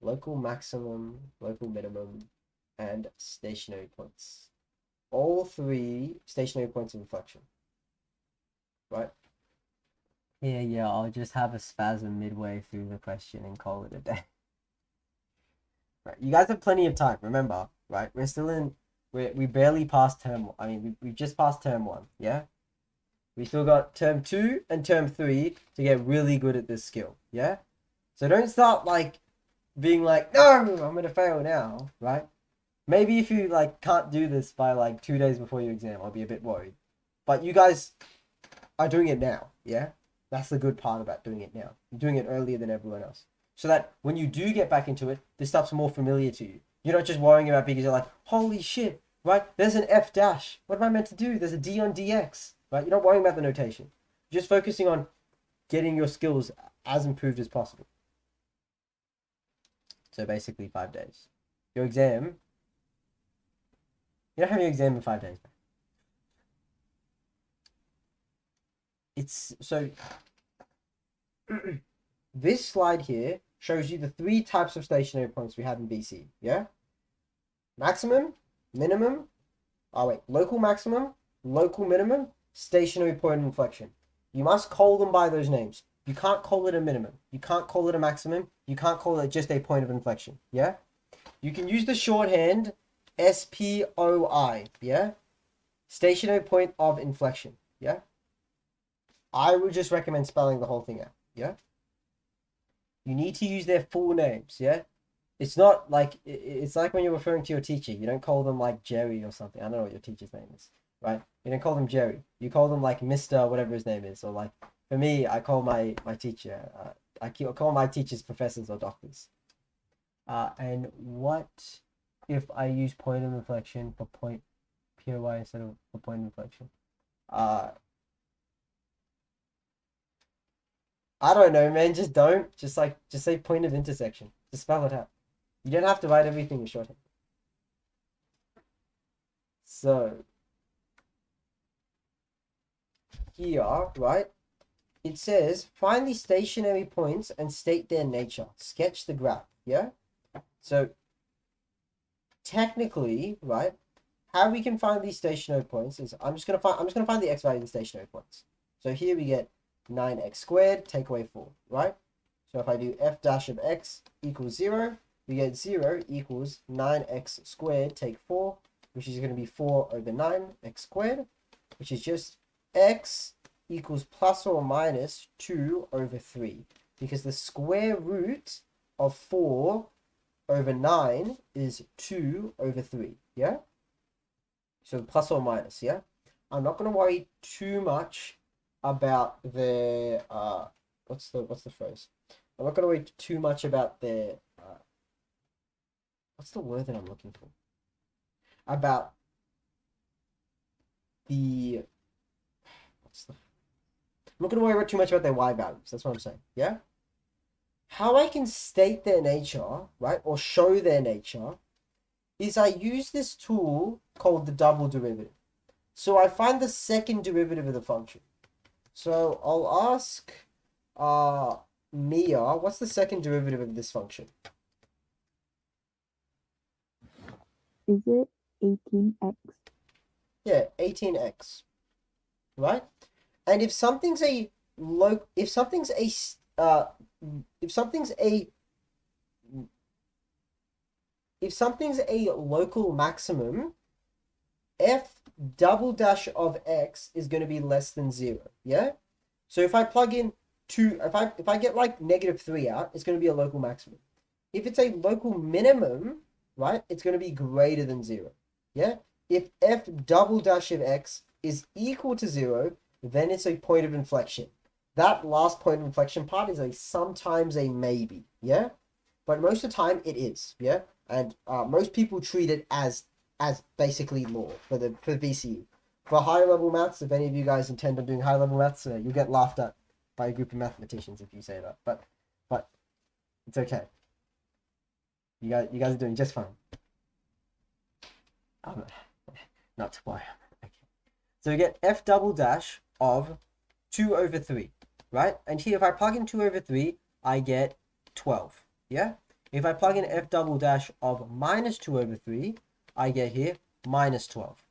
Local maximum, local minimum, and stationary points. All three stationary points of inflection, right? Yeah, I'll just have a spasm midway through the question and call it a day. Right, you guys have plenty of time, remember, right? We're still in, we barely passed term, I mean, we've just passed term 1, yeah? We still got term 2 and term 3 to get really good at this skill, yeah? So don't start, like, being like, no, I'm gonna fail now, right? Maybe if you, like, can't do this by, like, 2 days before your exam, I'll be a bit worried. But you guys are doing it now, yeah? That's the good part about doing it now. You're doing it earlier than everyone else. So that when you do get back into it, this stuff's more familiar to you. You're not just worrying about because you're like, holy shit, right? There's an F dash. What am I meant to do? There's a D on DX, right? You're not worrying about the notation. You're just focusing on getting your skills as improved as possible. So basically 5 days. Your exam, you don't have your exam in 5 days. It's so this slide here shows you the 3 types of stationary points we have in VCE, yeah? Maximum, minimum, local maximum, local minimum, stationary point of inflection. You must call them by those names. You can't call it a minimum. You can't call it a maximum. You can't call it just a point of inflection, yeah? You can use the shorthand SPOI, yeah? Stationary point of inflection, yeah? I would just recommend spelling the whole thing out, yeah? You need to use their full names, yeah? It's not like, it's like when you're referring to your teacher. You don't call them like Jerry or something. I don't know what your teacher's name is, right? You don't call them Jerry. You call them like Mr. whatever his name is. Or like, for me, I call my teacher, I call my teachers professors or doctors. And what if I use point of inflection for point POI instead of for point of inflection? I don't know, man. Just don't. Just say point of intersection. Just spell it out. You don't have to write everything in shorthand. So here, right? It says find the stationary points and state their nature. Sketch the graph. Yeah. So technically, right? How we can find these stationary points is I'm just gonna find the x value of the stationary points. So here we get 9x squared, take away 4, right? So if I do f dash of x equals 0, we get 0 equals 9x squared, take 4, which is going to be 4 over 9x squared, which is just x equals plus or minus 2 over 3, because the square root of 4 over 9 is 2 over 3, yeah? So plus or minus, yeah? I'm not going to worry too much about their what's the phrase? I'm not going to worry too much about their what's the word that I'm looking for? About the I'm not going to worry too much about their y values. That's what I'm saying. Yeah. How I can state their nature, right, or show their nature, is I use this tool called the double derivative. So I find the second derivative of the function. So I'll ask Mia, what's the second derivative of this function? Is it 18x? Yeah, 18x. Right? And if something's a local maximum, f double dash of x is going to be less than 0, yeah? So if I plug in if I get like -3 out, it's going to be a local maximum. If it's a local minimum, right, it's going to be greater than 0, yeah? If f double dash of x is equal to 0, then it's a point of inflection. That last point of inflection part is sometimes a maybe, yeah? But most of the time it is, yeah? And most people treat it as basically law for VCE. For higher level maths, if any of you guys intend on doing high level maths, you'll get laughed at by a group of mathematicians if you say that. But it's okay. You guys are doing just fine. Not to worry. Okay. So we get f double dash of 2 over 3, right? And here if I plug in 2 over 3, I get 12. Yeah? If I plug in f double dash of minus 2 over 3, I get here minus 12.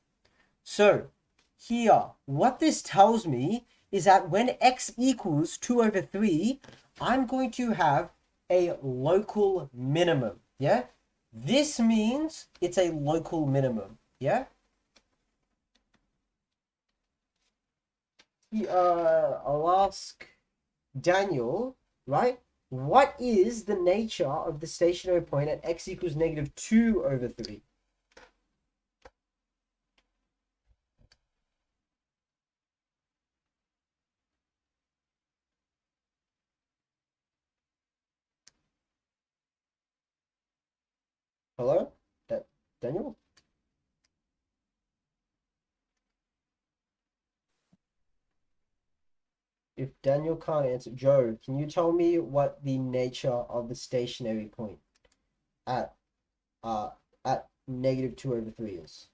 So here, what this tells me is that when x equals 2 over 3, I'm going to have a local minimum, yeah? This means it's a local minimum, yeah? I'll ask Daniel, right? What is the nature of the stationary point at x equals -2 over 3? Hello? Daniel? If Daniel can't answer, Joe, can you tell me what the nature of the stationary point at negative 2/3 is?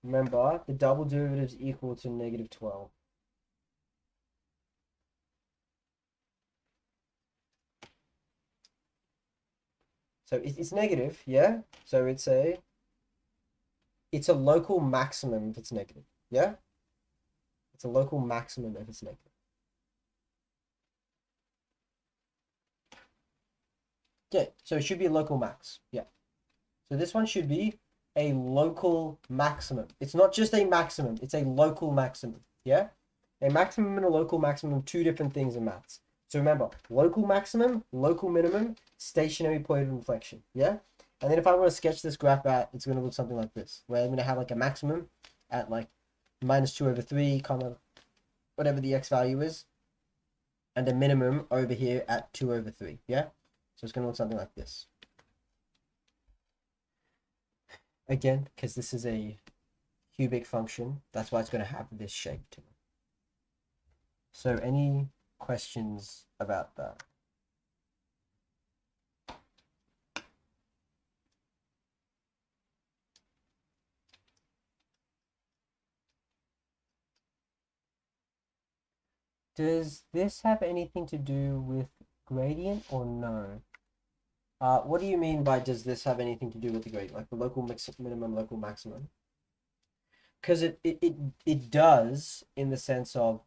Remember, the double derivative is equal to negative 12. So it's negative, yeah? So it's a local maximum if it's negative, yeah? It's a local maximum if it's negative. Yeah, so it should be a local max, yeah. So this one should be a local maximum. It's not just a maximum, it's a local maximum, yeah? A maximum and a local maximum, two different things in maths. So remember, local maximum, local minimum, stationary point of inflection, yeah? And then if I want to sketch this graph out, it's going to look something like this, where I'm going to have like a maximum at like minus 2/3, comma, whatever the x value is, and a minimum over here at 2/3, yeah? So it's going to look something like this. Again, because this is a cubic function, that's why it's going to have this shape to it. So any questions about that? Does this have anything to do with gradient or no? What do you mean by does this have anything to do with the gradient? Like the local minimum, local maximum? Because it does in the sense of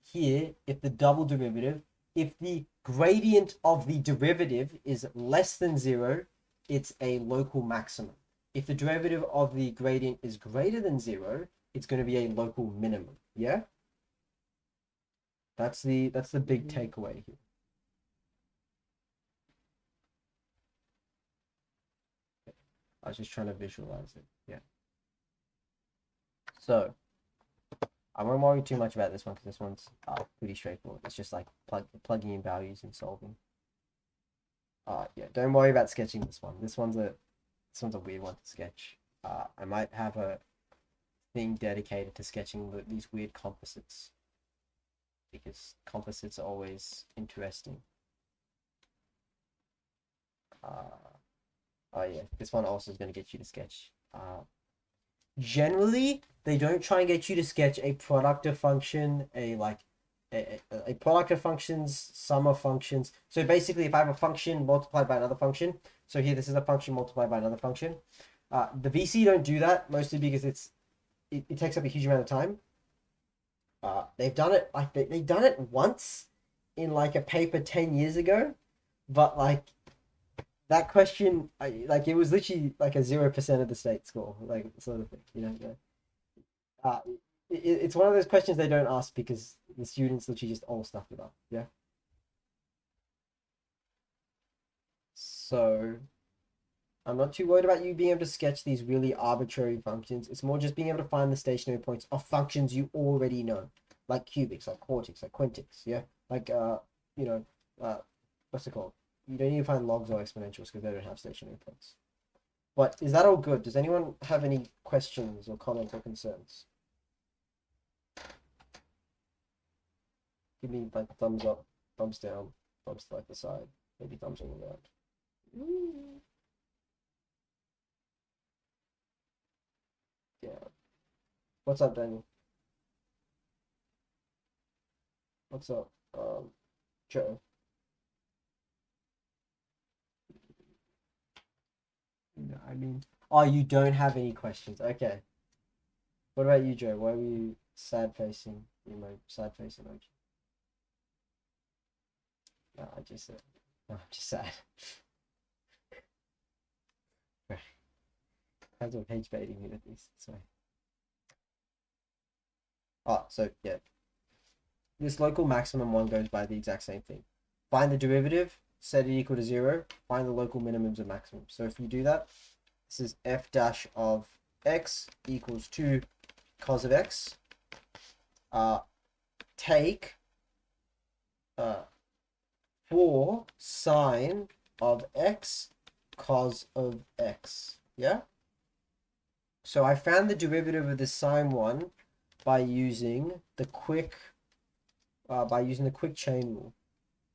here, if the double derivative, if the gradient of the derivative is less than 0, it's a local maximum. If the derivative of the gradient is greater than 0, it's going to be a local minimum. Yeah? That's the big takeaway here. I was just trying to visualize it. Yeah. So I won't worry too much about this one because this one's pretty straightforward. It's just like plugging in values and solving. Yeah, don't worry about sketching this one. This one's a weird one to sketch. I might have a thing dedicated to sketching these weird composites because composites are always interesting. Oh yeah, this one also is going to get you to sketch. Generally, they don't try and get you to sketch a product of function, a product of functions, sum of functions. So basically, if I have a function multiplied by another function, so here this is a function multiplied by another function. The VCE don't do that, mostly because it takes up a huge amount of time. They've done it like they've done it once in like a paper 10 years ago, but like that question, like it was literally like a 0% of the state score, like sort of thing, you know. Yeah. It's one of those questions they don't ask because the students literally just all stuff it up. Yeah. So I'm not too worried about you being able to sketch these really arbitrary functions. It's more just being able to find the stationary points of functions you already know, like cubics, like quartics, like quintics. Yeah. Like you know, what's it called? You don't need to find logs or exponentials because they don't have stationary points. But is that all good? Does anyone have any questions or comments or concerns? Give me like thumbs up, thumbs down, thumbs to like the side, maybe thumbs all around. Yeah. What's up, Daniel? What's up, Joe? No, I mean, oh, you don't have any questions. Okay. What about you, Joe? Why were you sad facing sad face emoji? No, I just said, no, I'm just sad. How's your page baiting me with these? Sorry. Oh, so yeah. This local maximum one goes by the exact same thing. Find the derivative, set it equal to 0, find the local minimums and maximums. So if you do that, this is f dash of x equals 2 cos of x. Take for sine of x cos of x. Yeah? So I found the derivative of the sine one by using the quick chain rule.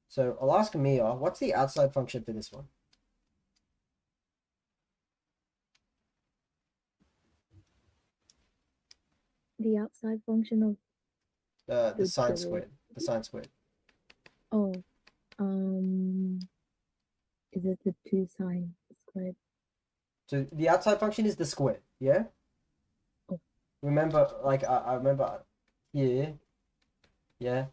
So I'll ask Mia, what's the outside function for this one? The outside function of The The sine derivative. squared. The sine squared. oh, is it the 2 sine squared? So the outside function is the square, yeah? Oh. Remember, like, I remember here, yeah?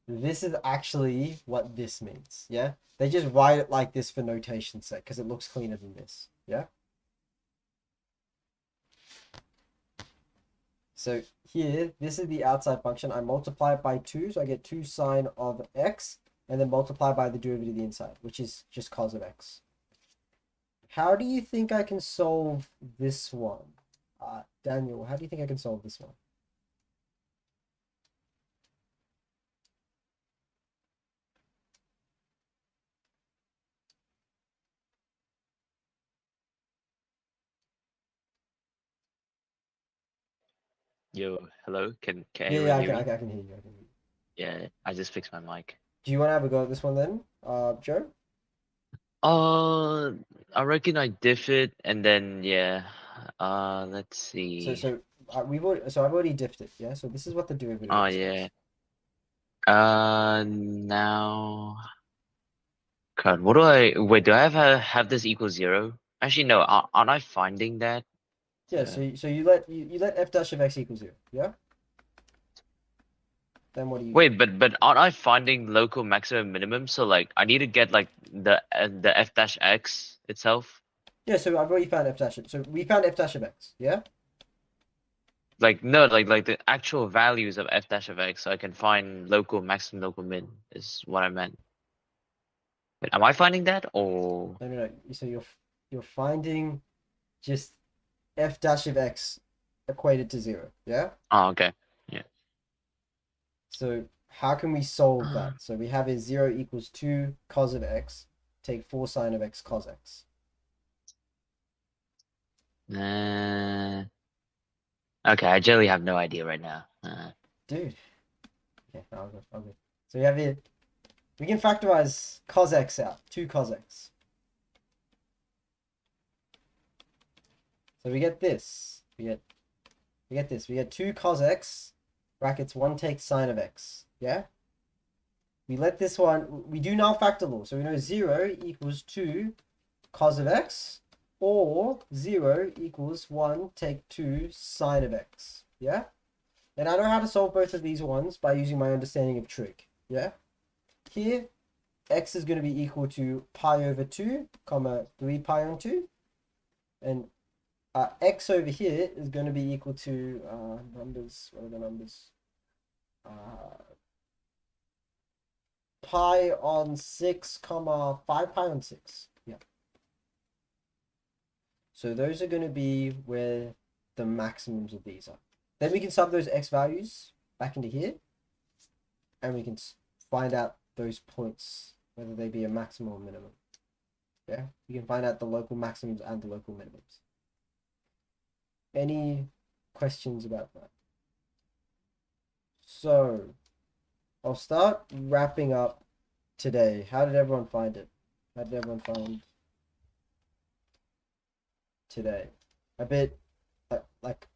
This is actually what this means, yeah? They just write it like this for notation's sake, because it looks cleaner than this, yeah? So here, this is the outside function. I multiply it by 2, so I get 2 sine of x, and then multiply by the derivative of the inside, which is just cos of x. How do you think I can solve this one? Daniel, how do you think I can solve this one? Yo, hello. Can Yeah, anyone hear me? I can hear you. I can hear you. Yeah, I just fixed my mic. Do you want to have a go at this one then, Joe? I reckon I diff it and then yeah. Let's see. So I've already diffed it. Yeah. So this is what the derivative Oh is. yeah. Now. God, what do I wait? Do I have this equal 0? Actually, no. Aren't I finding that? Yeah. So you let f dash of x equal 0. Yeah. Then what do you? Wait, but aren't I finding local maximum minimum? So like, I need to get like the f dash x itself. Yeah. So I've already found f dash. So we found f dash of x. Yeah. Like no, like the actual values of f dash of x, so I can find local maximum, local min is what I meant. Wait, am I finding that or? No. So you're finding just f dash of x equated to 0. Yeah. Oh, okay. So how can we solve that? So we have is 0 equals 2 cos of x. Take 4 sine of x cos x. Okay, I generally have no idea right now. Dude. Yeah, I'll go. So we have here, we can factorize cos x out. 2 cos x. So we get this. We get this. We get 2 cos x brackets 1 take sine of x. Yeah? We let this one, we do null factor law. So we know 0 equals 2 cos of x, or 0 equals 1 take 2 sine of x. Yeah? And I know how to solve both of these ones by using my understanding of trig. Yeah? Here, x is going to be equal to pi over 2, comma 3 pi on 2. And x over here is going to be equal to, numbers, what are the numbers? Pi on 6, comma 5 pi on 6. Yeah. So those are going to be where the maximums of these are. Then we can sub those x values back into here, and we can find out those points, whether they be a maximum or minimum. Yeah, we can find out the local maximums and the local minimums. Any questions about that? So, I'll start wrapping up today. How did everyone find it? How did everyone find today? A bit, like,